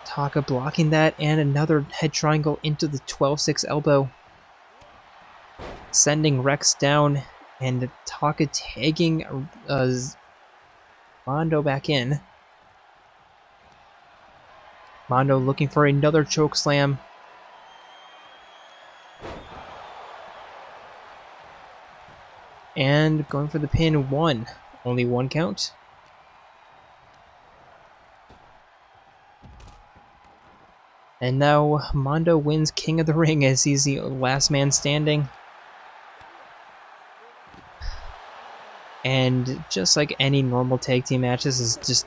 Taka blocking that, and another head triangle into the 12-6 elbow, sending Rex down, and Taka tagging Mondo back in. Mondo looking for another choke slam. And going for the pin. One. Only one count. And now Mondo wins King of the Ring as he's the last man standing. And just like any normal tag team match, this is just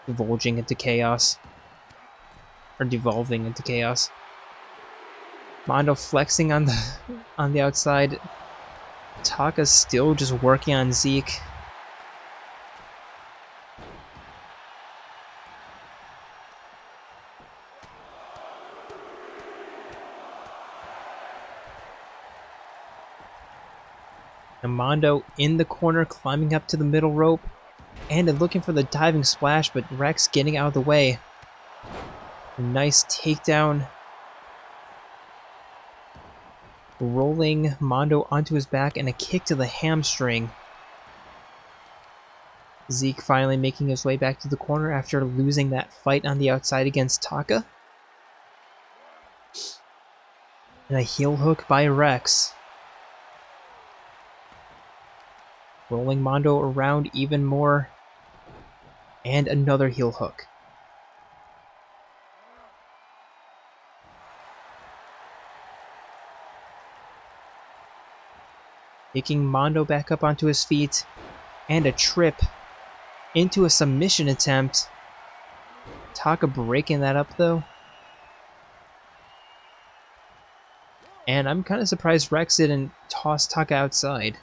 divulging into chaos. Or devolving into chaos. Mondo flexing on the outside. Taka's still just working on Zeke. And Mondo in the corner, climbing up to the middle rope, and looking for the diving splash, but Rex getting out of the way. A nice takedown. Rolling Mondo onto his back and a kick to the hamstring. Zeke finally making his way back to the corner after losing that fight on the outside against Taka. And a heel hook by Rex. Rolling Mondo around even more. And another heel hook. Taking Mondo back up onto his feet. And a trip into a submission attempt. Taka breaking that up though. And I'm kind of surprised Rex didn't toss Taka outside.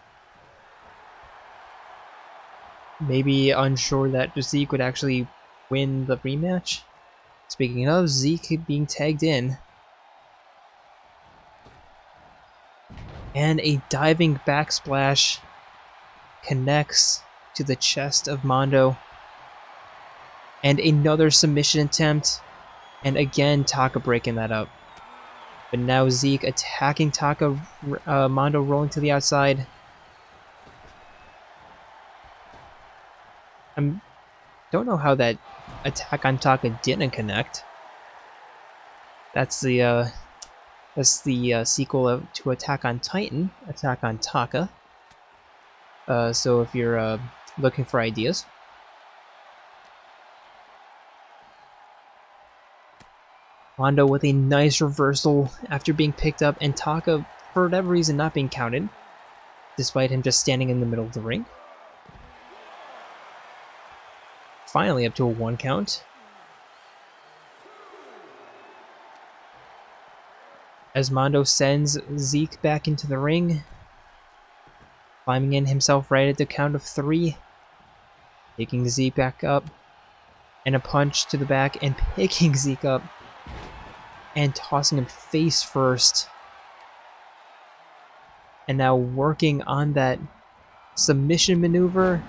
Maybe unsure that Zeke would actually win the rematch. Speaking of, Zeke being tagged in. And a diving backsplash connects to the chest of Mondo. And another submission attempt. And again, Taka breaking that up. But now Zeke attacking Taka, Mondo rolling to the outside. I don't know how that attack on Taka didn't connect. That's the sequel to Attack on Titan, Attack on Taka. So if you're looking for ideas. Mondo with a nice reversal after being picked up, and Taka, for whatever reason, not being counted, despite him just standing in the middle of the ring. Finally up to a 1 count. As Mondo sends Zeke back into the ring, climbing in himself right at the count of 3, taking Zeke back up, and a punch to the back, and picking Zeke up, and tossing him face first. And now working on that submission maneuver.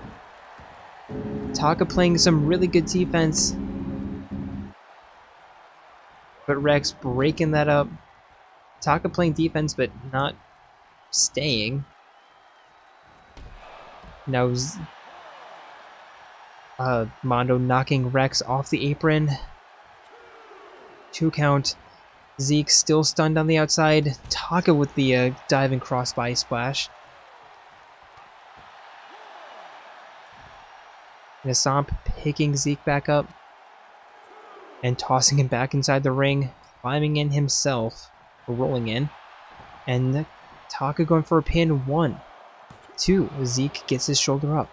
Taka playing some really good defense. But Rex breaking that up. Taka playing defense but not staying. Now Mondo knocking Rex off the apron. 2 count. Zeke still stunned on the outside. Taka with the diving crossbody splash. Nasamp picking Zeke back up and tossing him back inside the ring, climbing in himself, rolling in, and Taka going for a pin. 1, 2, Zeke gets his shoulder up.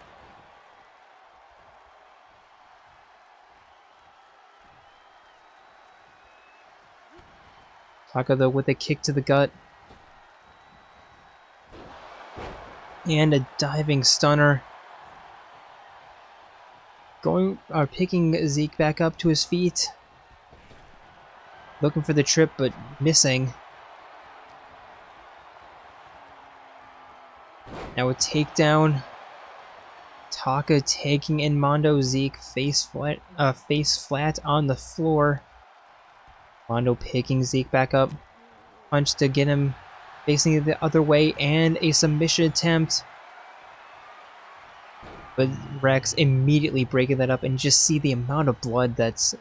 Taka though with a kick to the gut. And a diving stunner. Picking Zeke back up to his feet. Looking for the trip, but missing. Now a takedown. Taka taking in Mondo. Zeke face flat on the floor. Mondo picking Zeke back up. Punch to get him facing the other way, and a submission attempt. But Rex immediately breaking that up, and just see the amount of blood that's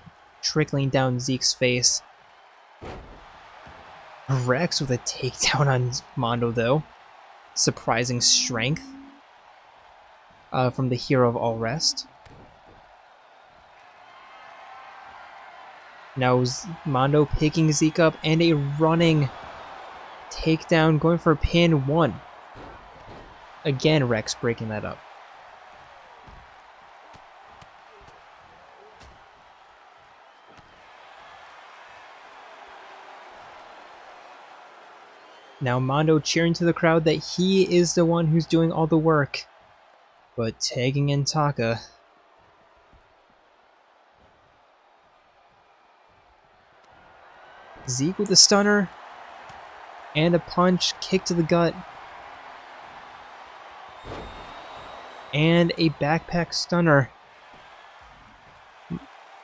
trickling down Zeke's face. Rex with a takedown on Mondo though. Surprising strength from the hero of all rest. Now Mondo picking Zeke up, and a running takedown, going for a pin. 1. Again, Rex breaking that up. Now Mondo cheering to the crowd that he is the one who's doing all the work, but tagging in Taka. Zeke with a stunner and a punch, kick to the gut, and a backpack stunner.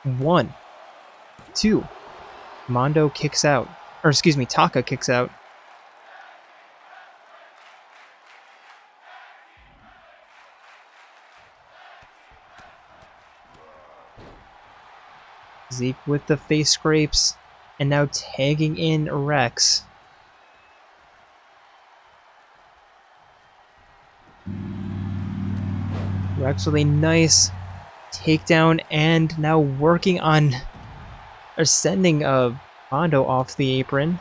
1, 2. Mondo kicks out, or excuse me, Taka kicks out. Zeke with the face scrapes, and now tagging in Rex. Rex with a nice takedown, and now working on, or sending Mondo off the apron.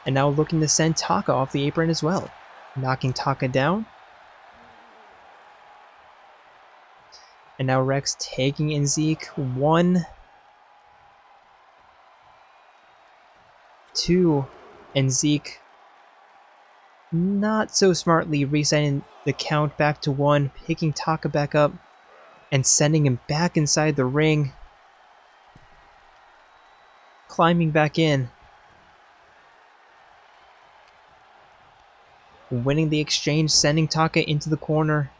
And now looking to send Taka off the apron as well. Knocking Taka down. And now Rex taking in Zeke. 1, 2, and Zeke not so smartly resetting the count back to 1, picking Taka back up and sending him back inside the ring. Climbing back in. Winning the exchange, sending Taka into the corner.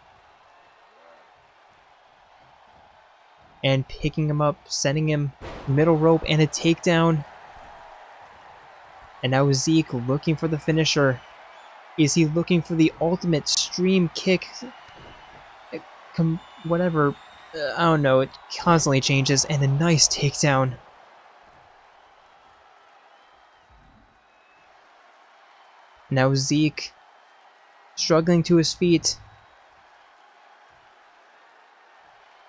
And picking him up, sending him middle rope and a takedown. And now Zeke looking for the finisher. Is he looking for the ultimate stream kick? Whatever. I don't know. It constantly changes. And a nice takedown. Now Zeke struggling to his feet.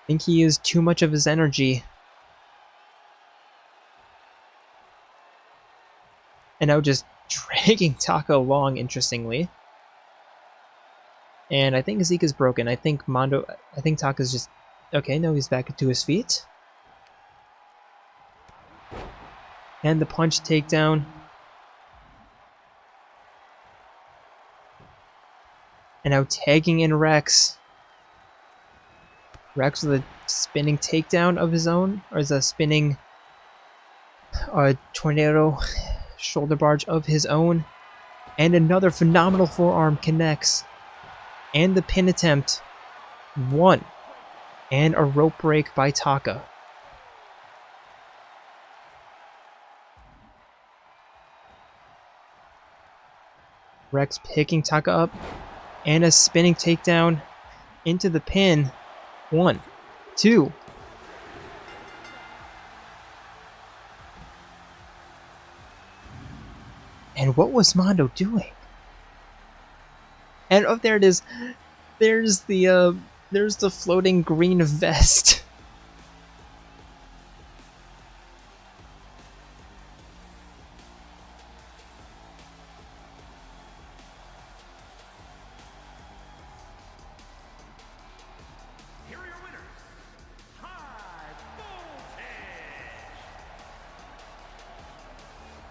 I think he used too much of his energy. And now just dragging Taka along, interestingly. And I think Zeke is broken. I think Taka's just... Okay, no, he's back to his feet. And the punch takedown. And now tagging in Rex. Rex with a spinning takedown of his own, or is a spinning tornado shoulder barge of his own. And another phenomenal forearm connects. And the pin attempt. 1. And a rope break by Taka. Rex picking Taka up. And a spinning takedown into the pin. 1, 2. And what was Mondo doing? And oh, there it is. There's the floating green vest. Here are your winners. High Voltage.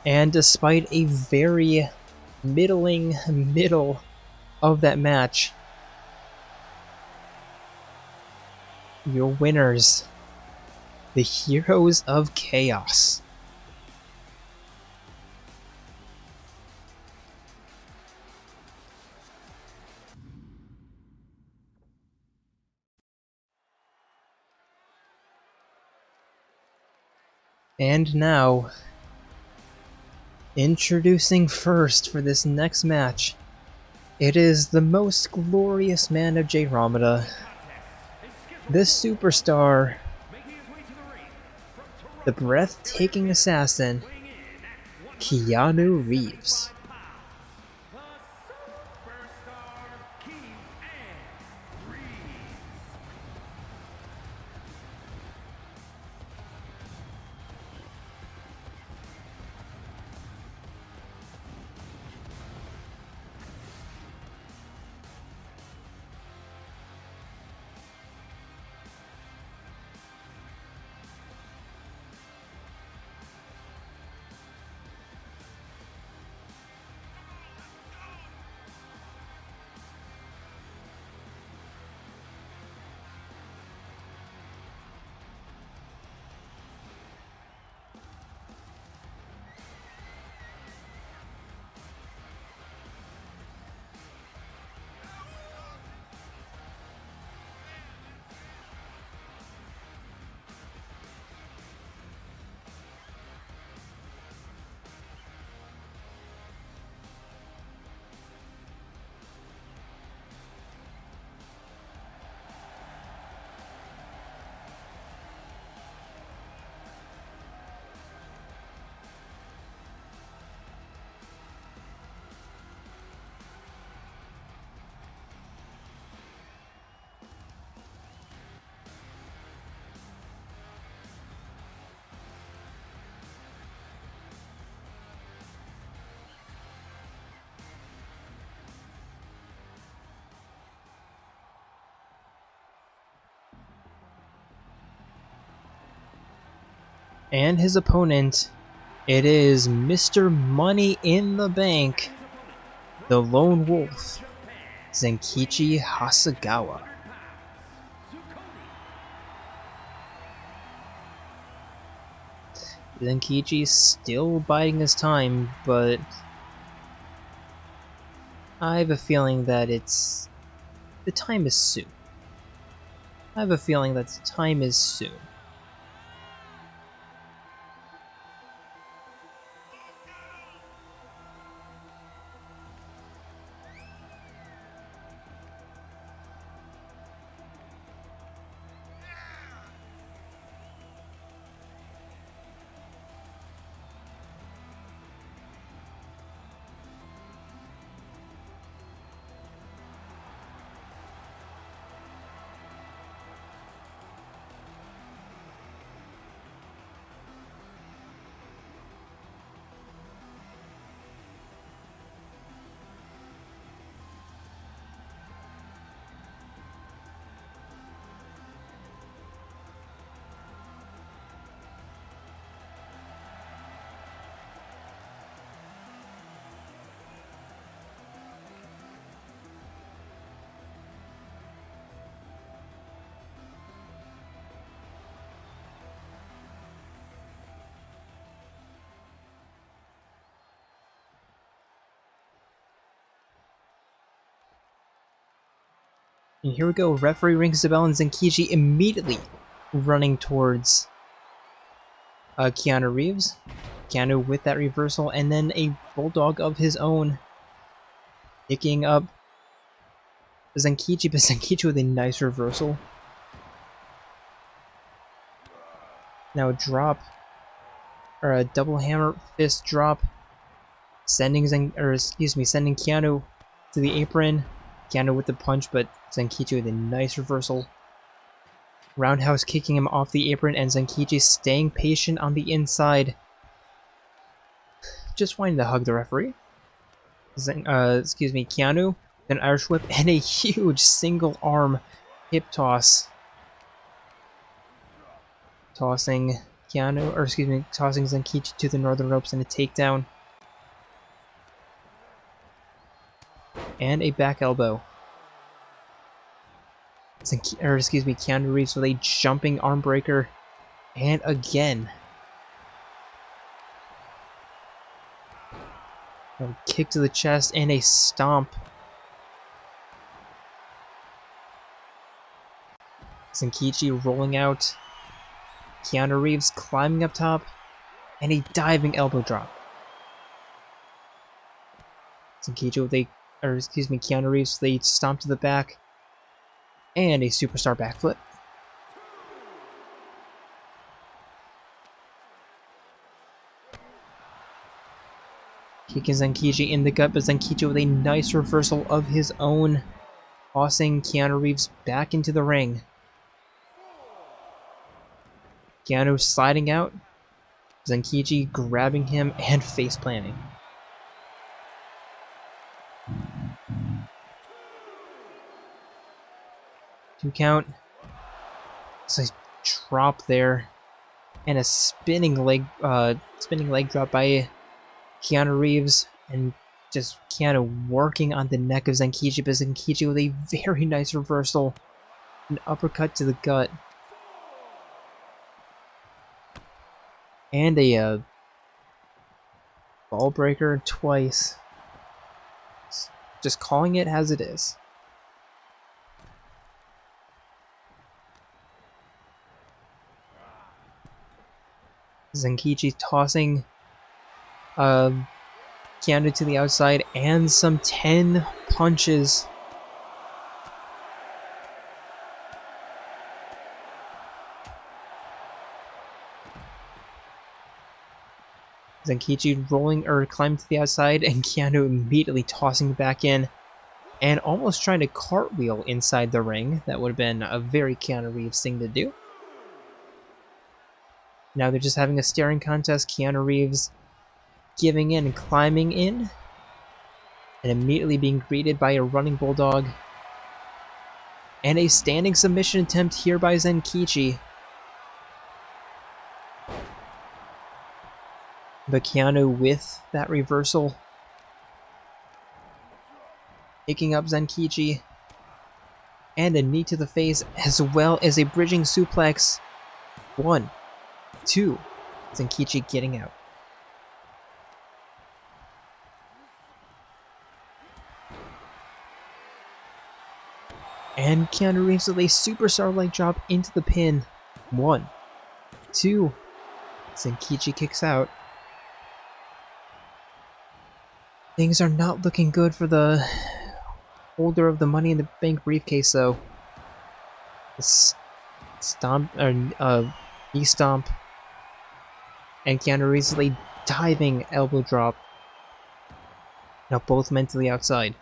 And despite a very middling middle of that match, your winners, the Heroes of Chaos. And now, introducing first for this next match, it is the most glorious man of Jayromada, the superstar, the breathtaking assassin, Keanu Reeves. And his opponent, it is Mr. Money in the Bank, the Lone Wolf, Zenkichi Hasagawa. Zenkichi's still biding his time, but I have a feeling that the time is soon. I have a feeling that the time is soon. And here we go, referee rings the bell and Zenkichi immediately running towards Keanu Reeves. Keanu with that reversal, and then a bulldog of his own, picking up Zenkichi, but Zenkichi with a nice reversal. Now a drop, or a double hammer fist drop, sending sending Keanu to the apron. Keanu with the punch, but Zenkichi with a nice reversal. Roundhouse kicking him off the apron, and Zenkichi staying patient on the inside. Just wanting to hug the referee. Keanu, an Irish whip, and a huge single arm hip toss. Tossing tossing Zenkichi to the northern ropes and a takedown. And a back elbow. Keanu Reeves with a jumping arm breaker. And again. A kick to the chest and a stomp. Zenkichi rolling out. Keanu Reeves climbing up top. And a diving elbow drop. Keanu Reeves with a stomp to the back. And a superstar backflip. Kicking Zenkichi in the gut, but Zenkichi with a nice reversal of his own, tossing Keanu Reeves back into the ring. Keanu sliding out, Zenkichi grabbing him and face planting. Two count. It's a drop there, and a spinning leg drop by Keanu Reeves, and just Keanu working on the neck of Zenkichi, but Zenkichi with a very nice reversal, an uppercut to the gut, and a ball breaker twice. Just calling it as it is. Zenkichi tossing Keanu to the outside and some 10 punches. Zenkichi climbing to the outside and Keanu immediately tossing back in and almost trying to cartwheel inside the ring. That would have been a very Keanu Reeves thing to do. Now they're just having a staring contest. Keanu Reeves giving in and climbing in, and immediately being greeted by a running bulldog. And a standing submission attempt here by Zenkichi. But Keanu with that reversal, picking up Zenkichi, and a knee to the face, as well as a bridging suplex. 1, 2, Zenkichi getting out. And Keanu Reeves with a superstar leg drop into the pin. 1, 2, Zenkichi kicks out. Things are not looking good for the holder of the Money in the Bank briefcase, though. Knee stomp, and Keanu Reeves with a diving elbow drop. Now both men to the outside.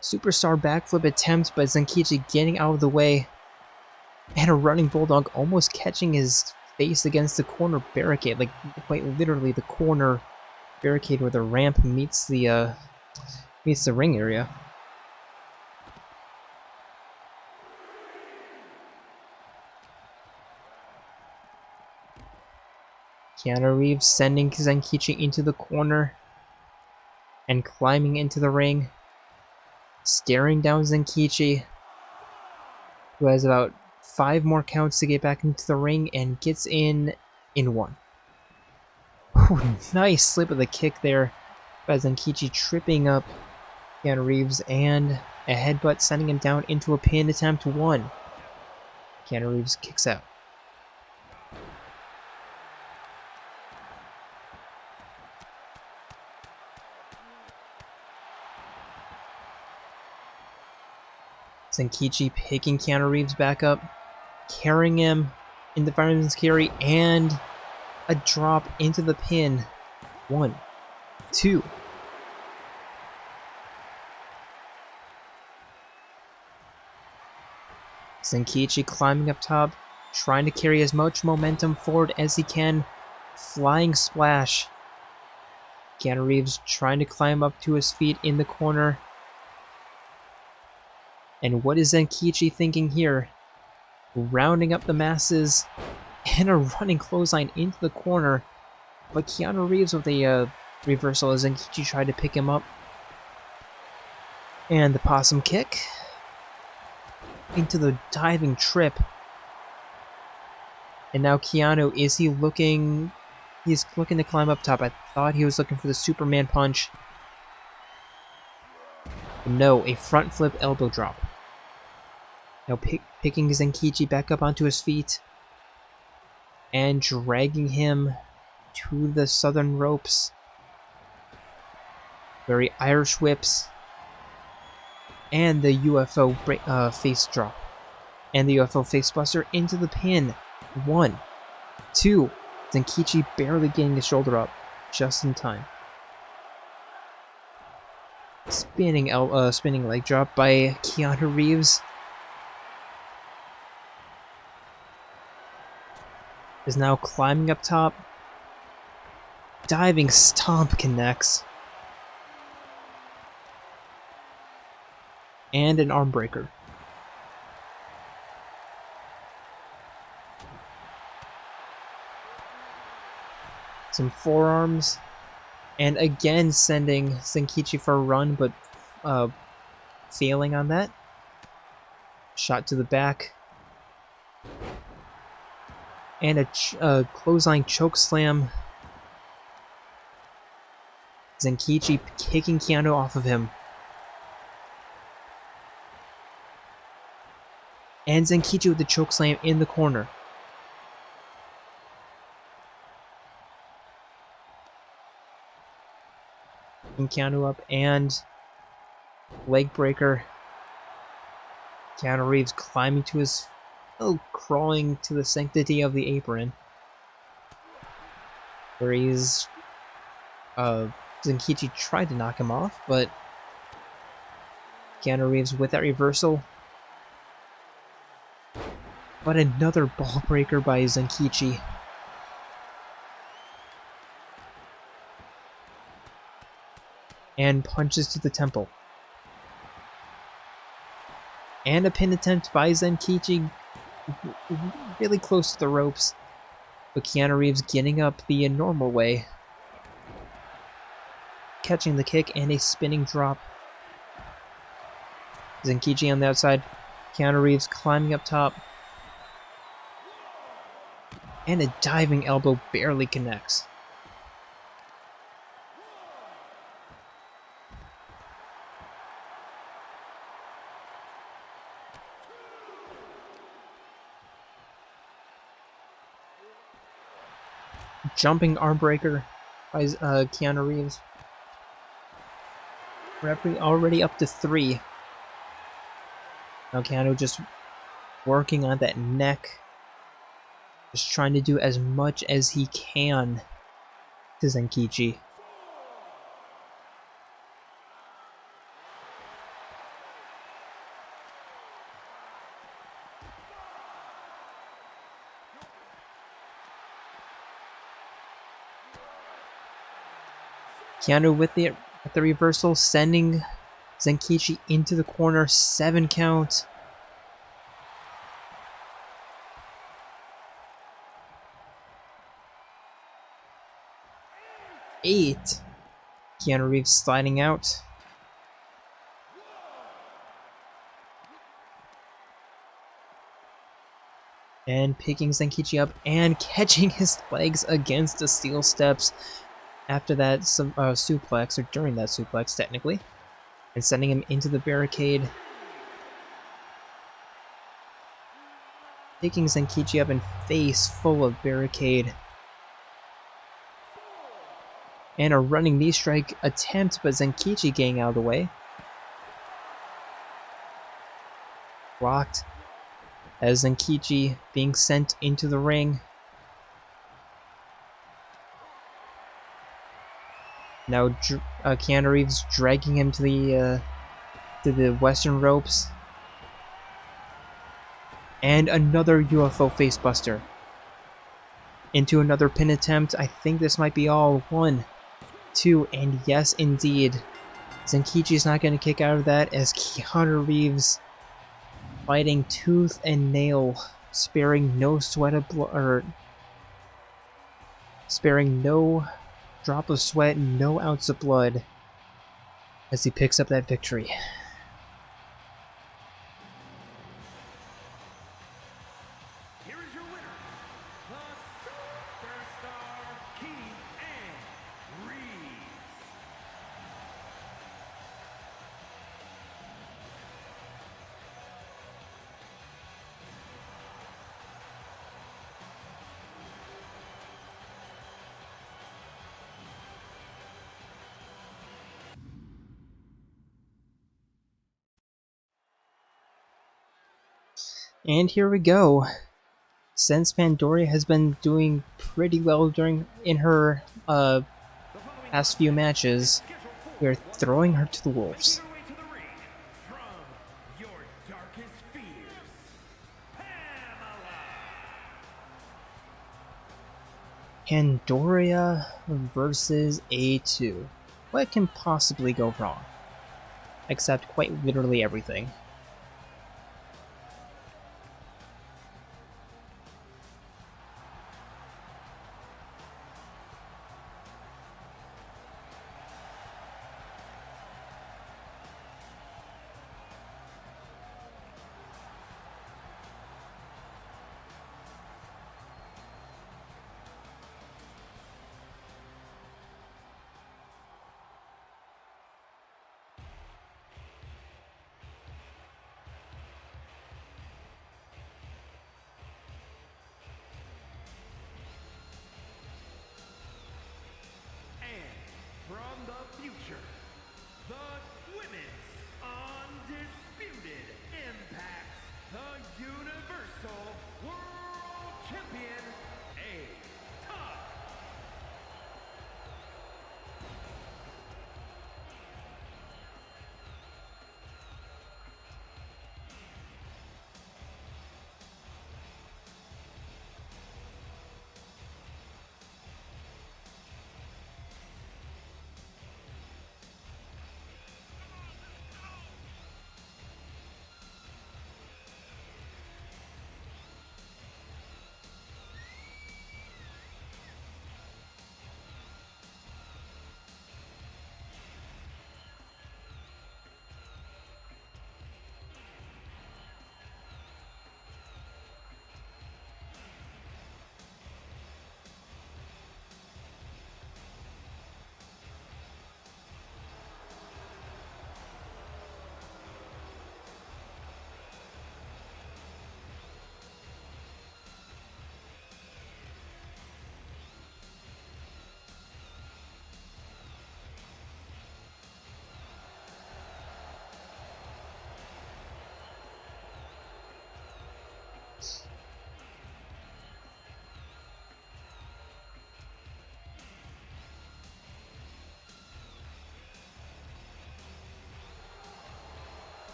Superstar backflip attempt, but Zenkichi getting out of the way. And a running bulldog almost catching his face against the corner barricade, like quite literally the corner barricade where the ramp meets the ring area. Keanu Reeves sending Zenkichi into the corner and climbing into the ring, staring down Zenkichi, who has about 5 more counts to get back into the ring and gets in 1. Ooh, nice slip of the kick there by Zenkichi, tripping up Keanu Reeves, and a headbutt sending him down into a pin attempt. 1. Keanu Reeves kicks out. Zenkichi picking Keanu Reeves back up, carrying him in the fireman's carry, and a drop into the pin. 1, 2. Zenkichi climbing up top, trying to carry as much momentum forward as he can. Flying splash. Keanu Reeves trying to climb up to his feet in the corner. And what is Zenkichi thinking here? Rounding up the masses and a running clothesline into the corner. But Keanu Reeves with a reversal as Zenkichi tried to pick him up. And the possum kick into the diving trip. And now Keanu, is he looking... He's looking to climb up top. I thought he was looking for the Superman punch. No, a front flip elbow drop. Now picking Zenkichi back up onto his feet. And dragging him to the southern ropes. Very Irish whips. And the UFO face drop. And the UFO face buster into the pin. 1, 2. Zenkichi barely getting his shoulder up. Just in time. Spinning leg drop by Keanu Reeves. Is now climbing up top. Diving stomp connects. And an arm breaker. Some forearms. And again sending Zenkichi for a run, but failing on that. Shot to the back. And a clothesline choke slam. Zenkichi kicking Keanu off of him. And Zenkichi with the choke slam in the corner. And Keanu up and leg breaker. Keanu Reeves climbing to his... crawling to the sanctity of the apron. Where he's... Zenkichi tried to knock him off, but... Keanu Reeves with that reversal. But another ball breaker by Zenkichi. And punches to the temple. And a pin attempt by Zenkichi. Really close to the ropes. But Keanu Reeves getting up the normal way. Catching the kick and a spinning drop. Zenkichi on the outside. Keanu Reeves climbing up top. And a diving elbow barely connects. Jumping arm breaker by Keanu Reeves. We're already up to 3. Now Keanu just working on that neck. Just trying to do as much as he can to Zenkichi. Keanu with the reversal, sending Zenkichi into the corner. 7 count. Eight. Keanu Reeves sliding out. And picking Zenkichi up and catching his legs against the steel steps after that suplex, or during that suplex technically, and sending him into the barricade. Picking Zenkichi up and face full of barricade. And a running knee strike attempt, but Zenkichi getting out of the way. Blocked. As Zenkichi being sent into the ring. Now Keanu Reeves dragging him to the western ropes. And another UFO facebuster. Into another pin attempt. I think this might be all. 1, 2, and yes, indeed. Zenkichi's not going to kick out of that as Keanu Reeves fighting tooth and nail, sparing no sweat of blood, or sparing no drop of sweat, no ounce of blood, as he picks up that victory. Here is your winner, the Superstar Keanu Reeves. And here we go. Since Pandoria has been doing pretty well in her past few matches, we're throwing her to the wolves. Making her way to the ring from your darkest fears, Pandoria versus A2. What can possibly go wrong? Except quite literally everything. From the future, the Women's Undisputed Impact, the Universal World Champion, A-Taka.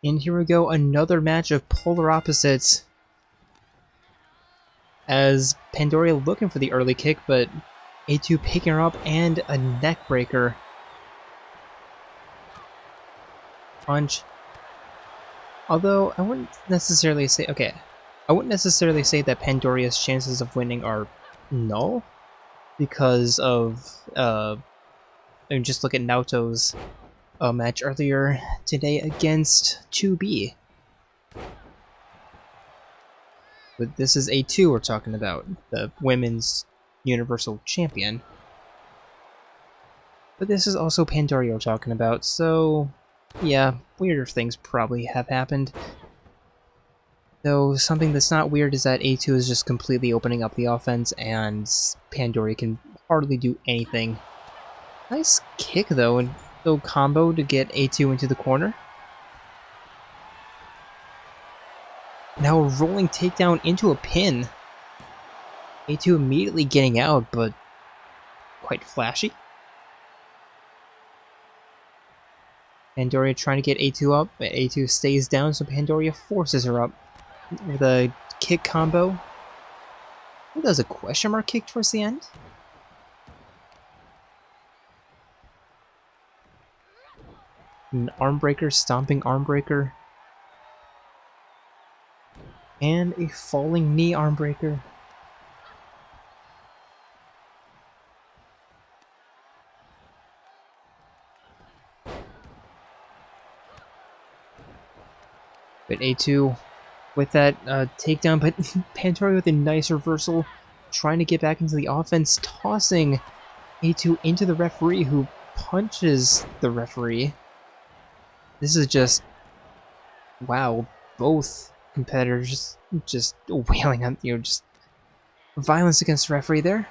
And here we go, another match of polar opposites. As Pandoria looking for the early kick, but A2 picking her up and a neck breaker. Punch. Although I wouldn't necessarily say that Pandoria's chances of winning are null, because of I mean, just look at Naoto's match earlier today against 2B. But this is A2 we're talking about, the Women's Universal Champion. But this is also Pandoria we're talking about, so yeah, weirder things probably have happened. Though something that's not weird is that A2 is just completely opening up the offense and Pandoria can hardly do anything. Nice kick though, and so combo to get A2 into the corner. Now a rolling takedown into a pin. A2 immediately getting out, but quite flashy. Pandoria trying to get A2 up, but A2 stays down, so Pandoria forces her up with a kick combo. Who does a question mark kick towards the end? An arm breaker, stomping arm breaker. And a falling knee arm breaker. But A2 with that takedown, but Pandoria with a nice reversal, trying to get back into the offense, tossing A2 into the referee, who punches the referee. This is just, wow, both competitors just wailing on, just violence against the referee there.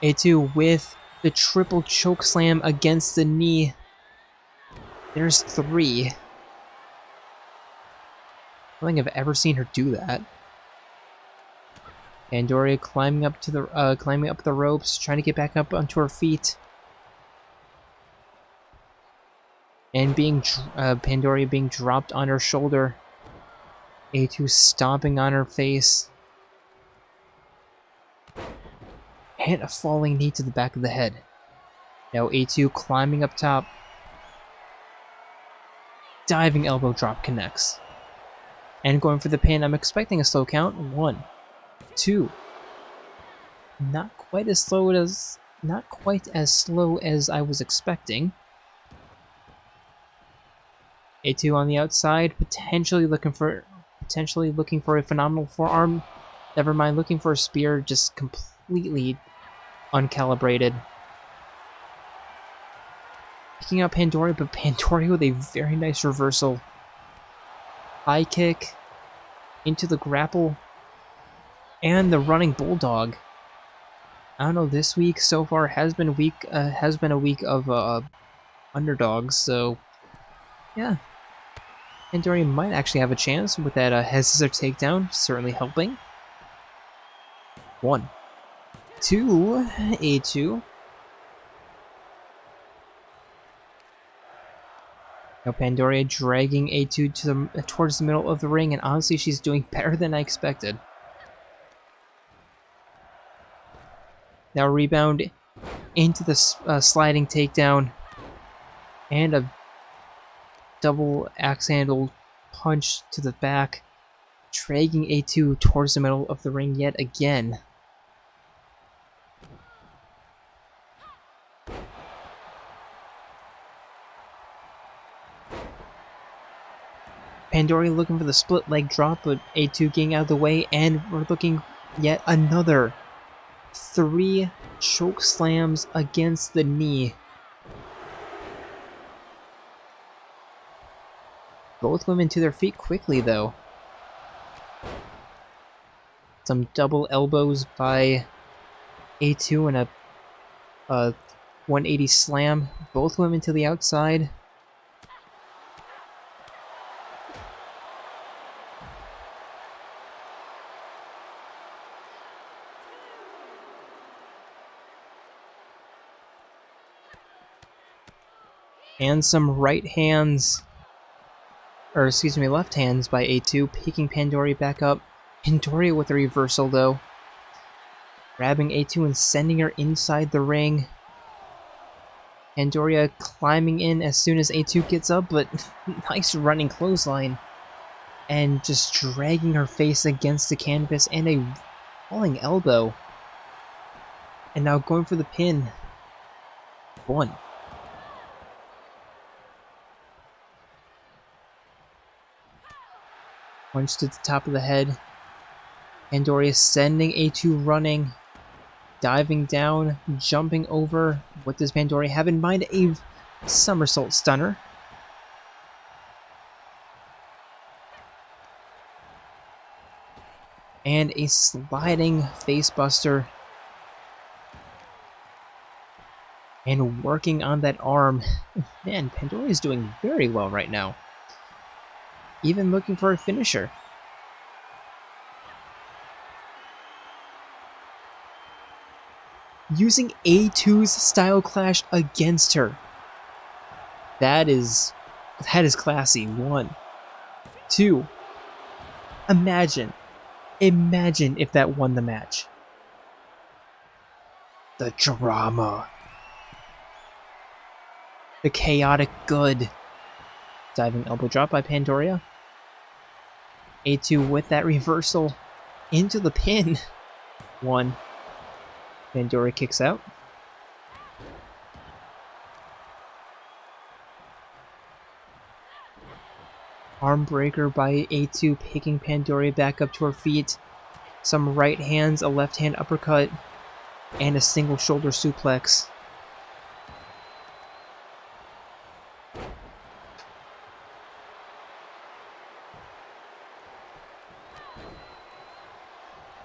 A2 with the triple choke slam against the knee. There's 3. I don't think I've ever seen her do that. Pandoria climbing up the ropes, trying to get back up onto her feet, and Pandoria being dropped on her shoulder. A2 stomping on her face, and a falling knee to the back of the head. Now A2 climbing up top, diving elbow drop connects. And going for the pin. I'm expecting a slow count. 1, 2. Not quite as slow as I was expecting. A2 on the outside, potentially looking for a phenomenal forearm. Never mind, looking for a spear, just completely uncalibrated. Picking up Pandoria, but Pandoria with a very nice reversal. High kick into the grapple and the running bulldog. I don't know, this week so far has been a week of underdogs, so yeah. Pandoria might actually have a chance with that head scissor takedown, certainly helping. 1, 2, A2. Now Pandoria dragging A2 towards the middle of the ring, and honestly, she's doing better than I expected. Now rebound into the sliding takedown, and a double axe handle punch to the back, dragging A2 towards the middle of the ring yet again. Pandoria looking for the split leg drop, but A2 getting out of the way, and we're looking yet another 3 choke slams against the knee. Both women to their feet quickly, though. Some double elbows by A2 and a 180 slam. Both women to the outside. And some left hands by A2, picking Pandoria back up. Pandoria with a reversal though. Grabbing A2 and sending her inside the ring. Pandoria climbing in as soon as A2 gets up, but nice running clothesline. And just dragging her face against the canvas, and a falling elbow. And now going for the pin. 1. Punch to the top of the head. Pandoria sending A2 running. Diving down. Jumping over. What does Pandoria have in mind? A somersault stunner. And a sliding facebuster. And working on that arm. Man, Pandoria is doing very well right now. Even looking for a finisher. Using A2's Style Clash against her. That is classy. 1, 2. Imagine if that won the match. The drama. The chaotic good. Diving elbow drop by Pandoria. A2 with that reversal into the pin. 1. Pandoria kicks out. Arm breaker by A2, picking Pandoria back up to her feet. Some right hands, a left hand uppercut, and a single shoulder suplex.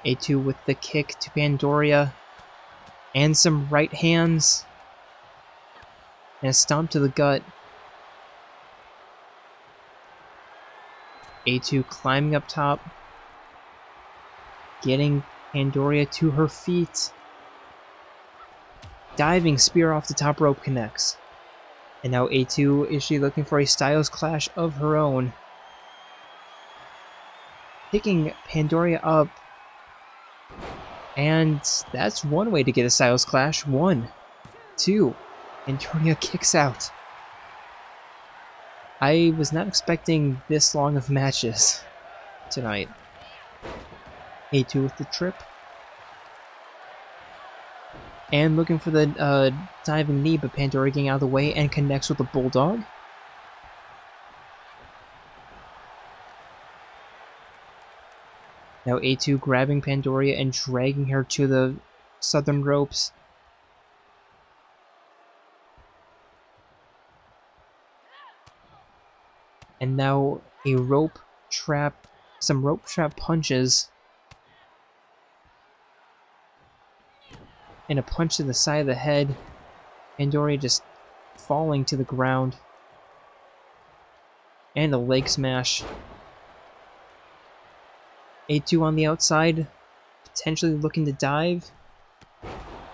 A2 with the kick to Pandoria, and some right hands, and a stomp to the gut. A2 climbing up top, getting Pandoria to her feet. Diving spear off the top rope connects. And now A2, is she looking for a Styles Clash of her own? Picking Pandoria up. And that's one way to get a Styles Clash. 1, 2. Pandoria kicks out. I was not expecting this long of matches tonight. A2 with the trip. And looking for the diving knee, but Pandoria getting out of the way and connects with the Bulldog. Now A2 grabbing Pandoria and dragging her to the southern ropes. And now a rope trap, some rope trap punches. And a punch to the side of the head. Pandoria just falling to the ground. And a leg smash. A2 on the outside, potentially looking to dive.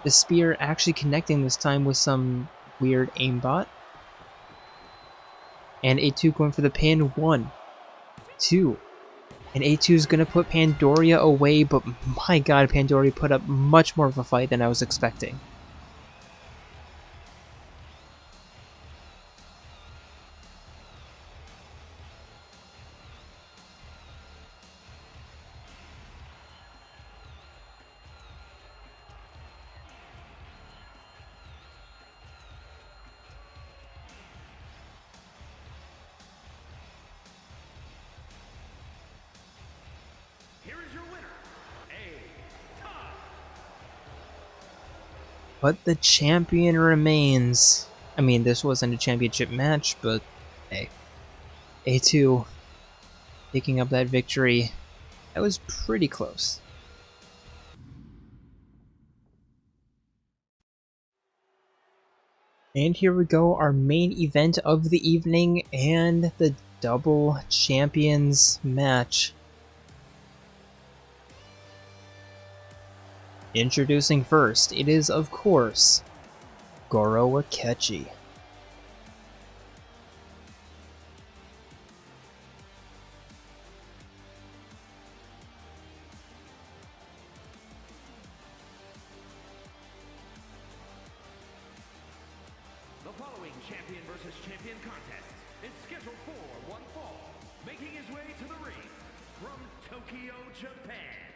The spear actually connecting this time with some weird aimbot. And A2 going for the pin. 1, 2. And A2 is going to put Pandoria away, but my god, Pandoria put up much more of a fight than I was expecting. But the champion remains. I mean, this wasn't a championship match, but hey. A2 picking up that victory. That was pretty close. And here we go, our main event of the evening and the double champions match. Introducing first, it is, of course, Goro Akechi. The following champion versus champion contest is scheduled for one fall, making his way to the ring from Tokyo, Japan,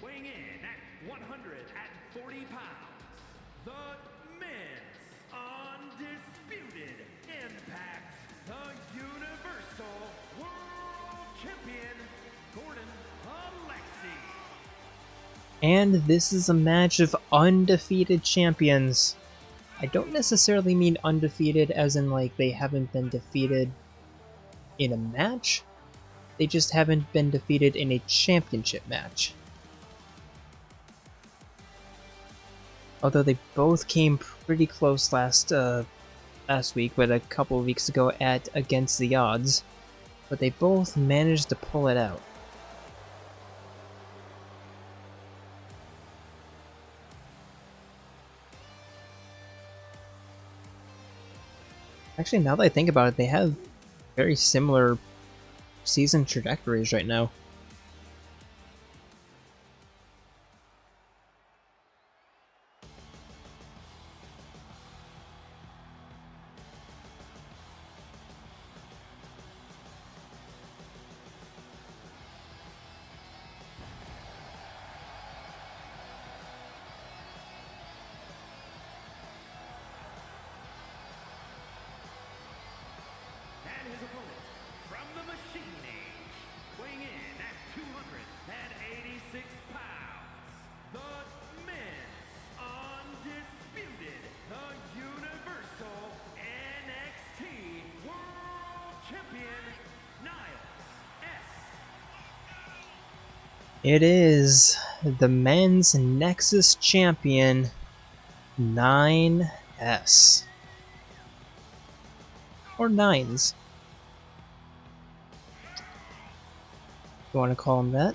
weighing in at 140 pounds, the men's undisputed Impact, the Universal World Champion, Gordon Alexi. And this is a match of undefeated champions. I don't necessarily mean undefeated as in like they haven't been defeated in a match. They just haven't been defeated in a championship match. Although they both came pretty close last week, but a couple of weeks ago at Against the Odds. But they both managed to pull it out. Actually, now that I think about it, they have very similar season trajectories right now. And his opponent, from the Machine Age, weighing in at 286 pounds, the men's undisputed, the Universal NXT World Champion, Niles S. It is the men's Nexus champion, 9S. Or Nines. You want to call him that?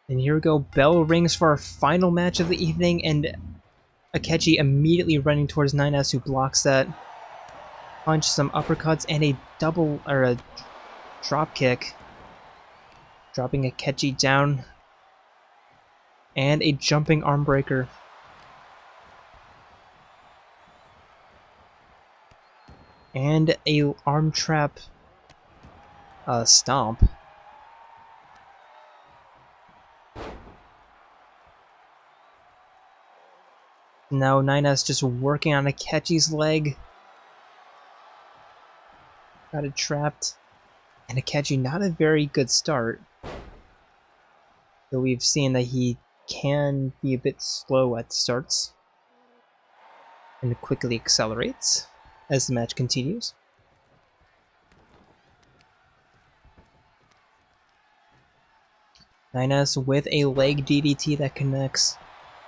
And here we go, bell rings for our final match of the evening, and Akechi immediately running towards 9S, who blocks that. Punch, some uppercuts, and a drop kick. Dropping Akechi down. And a jumping arm breaker. And a arm trap stomp. Now 9S just working on Akechi's leg. Got it trapped. And Akechi, not a very good start. Though we've seen that he can be a bit slow at starts. And quickly accelerates as the match continues. Nines with a leg DDT that connects.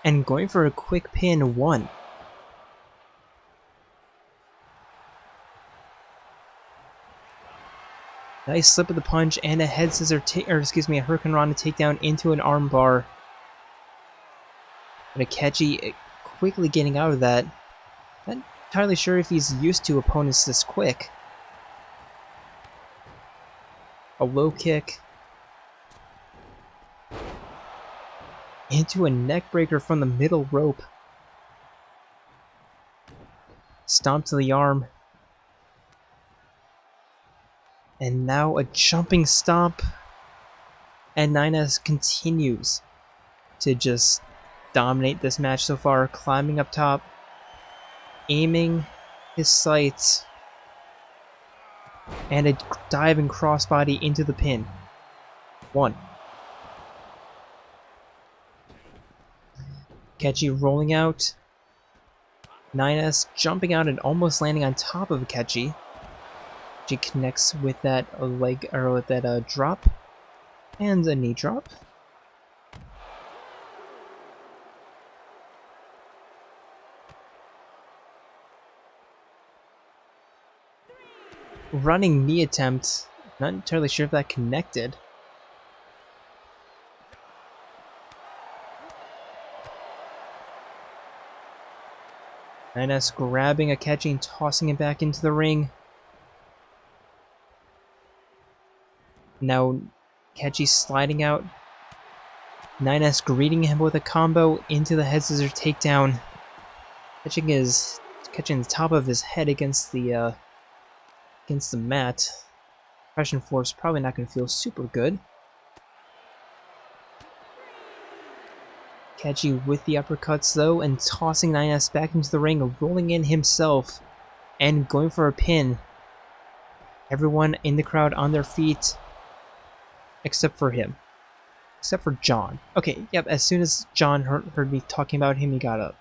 And going for a quick pin, 1. Nice slip of the punch and a head scissor, a Hurricane Rana takedown into an arm bar. But Akechi quickly getting out of that. Not entirely sure if he's used to opponents this quick. A low kick. Into a neck breaker from the middle rope. Stomp to the arm. And now a jumping stomp. And 9S continues to just dominate this match so far. Climbing up top. Aiming his sights. And a diving crossbody into the pin. 1. Akechi rolling out. 9S jumping out and almost landing on top of Akechi. She connects with that leg, or with that drop, and a knee drop. Running knee attempt. Not entirely sure if that connected. Nines grabbing Akechi and tossing him back into the ring. Now Akechi sliding out. 9S greeting him with a combo into the head scissor takedown. Catching the top of his head against the mat. Compression force probably not going to feel super good. Akechi with the uppercuts though, and tossing 9S back into the ring, rolling in himself, and going for a pin. Everyone in the crowd on their feet, except for him. Except for John. Okay, yep, as soon as John heard me talking about him, he got up.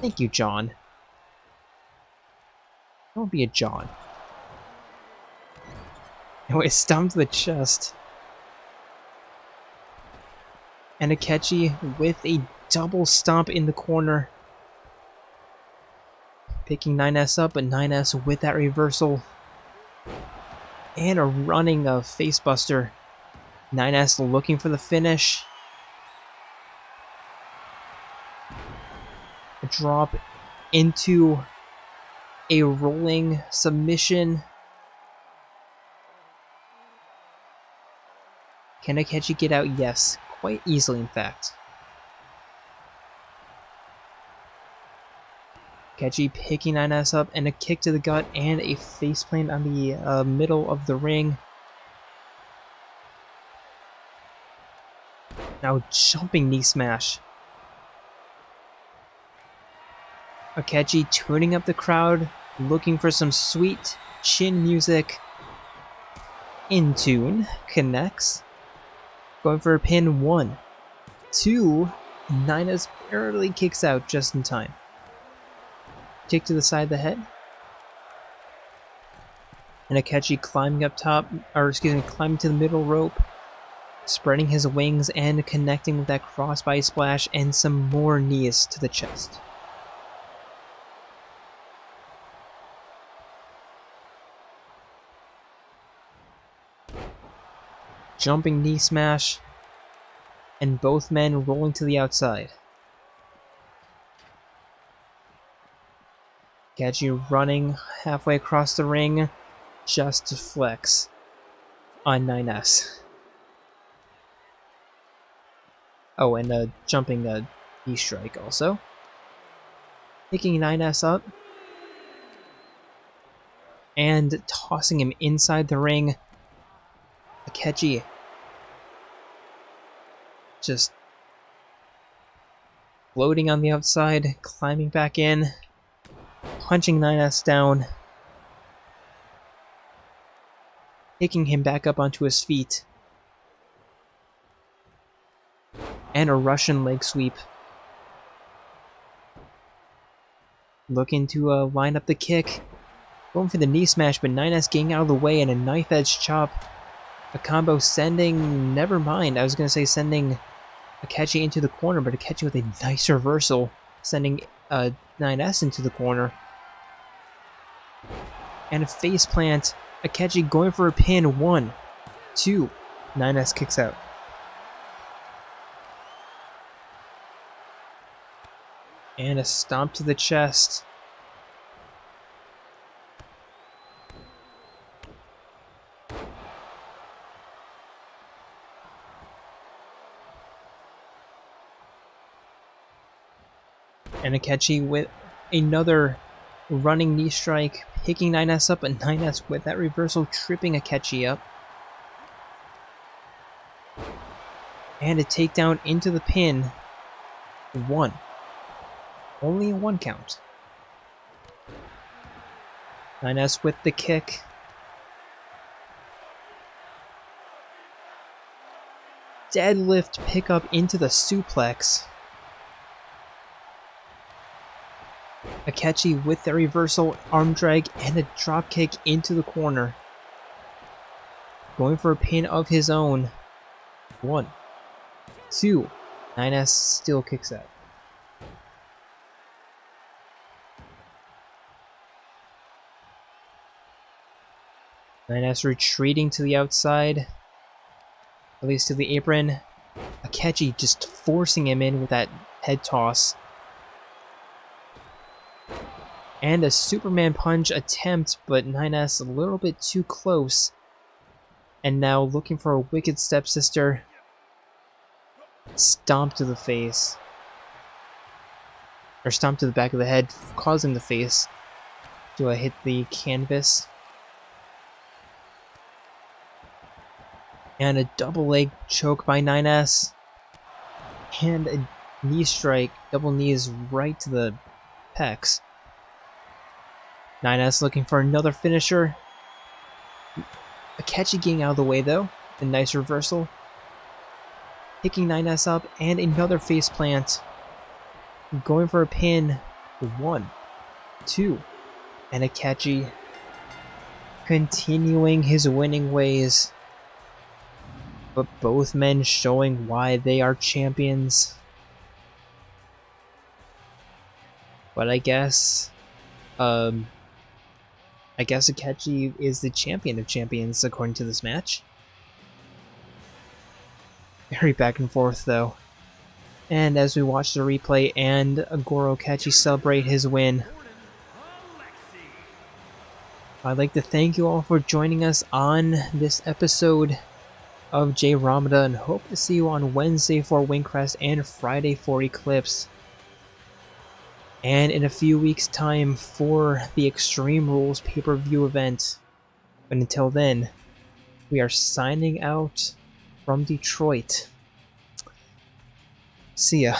Thank you, John. Don't be a John. Anyway, stomp to the chest. And Akechi with a double stomp in the corner. Picking 9S up, but 9S with that reversal. And a running facebuster. 9S looking for the finish. A drop into a rolling submission. Can Akechi get out? Yes. Quite easily, in fact. Akechi picking 9S up, and a kick to the gut, and a faceplant on the middle of the ring. Now jumping knee smash. Akechi tuning up the crowd, looking for some sweet chin music. In tune, connects. Going for a pin, 1, 2, 9S barely kicks out just in time. Kick to the side of the head. And Akechi climbing up top, climbing to the middle rope, spreading his wings and connecting with that crossbody splash and some more knees to the chest. Jumping knee smash, and both men rolling to the outside. Akechi running halfway across the ring just to flex on 9S. Oh, and jumping knee strike also. Picking 9S up and tossing him inside the ring. Akechi just floating on the outside, climbing back in, punching 9S down, picking him back up onto his feet, and a Russian leg sweep. Looking to line up the kick, going for the knee smash, but 9S getting out of the way, and a knife edge chop. A combo sending, never mind, I was going to say sending Akechi into the corner, but Akechi with a nice reversal, sending 9S into the corner. And a face plant, Akechi going for a pin, 1, 2, 9S kicks out. And a stomp to the chest. And Akechi with another running knee strike, picking 9S up, and 9S with that reversal tripping Akechi up. And a takedown into the pin. 1. Only a 1 count. 9S with the kick. Deadlift pickup into the suplex. Akechi with the reversal arm drag and a drop kick into the corner. Going for a pin of his own. 1, 2. 9S still kicks out. Nines retreating to the outside, at least to the apron. Akechi just forcing him in with that head toss. And a Superman punch attempt, but 9S a little bit too close. And now looking for a wicked stepsister. Stomp to the face. Or stomp to the back of the head, causing the face to hit the canvas. And a double leg choke by 9S. And a knee strike, double knees right to the pecs. 9S looking for another finisher. Akechi getting out of the way though. A nice reversal. Picking 9S up and another face plant. Going for a pin. 1, 2. And Akechi continuing his winning ways. But both men showing why they are champions. But I guess Akechi is the champion of champions according to this match. Very back and forth though. And as we watch the replay and Goro Akechi celebrate his win, I'd like to thank you all for joining us on this episode of Jayromada and hope to see you on Wednesday for Wingcrest and Friday for Eclipse. And in a few weeks' time for the Extreme Rules pay-per-view event. But until then, we are signing out from Detroit. See ya.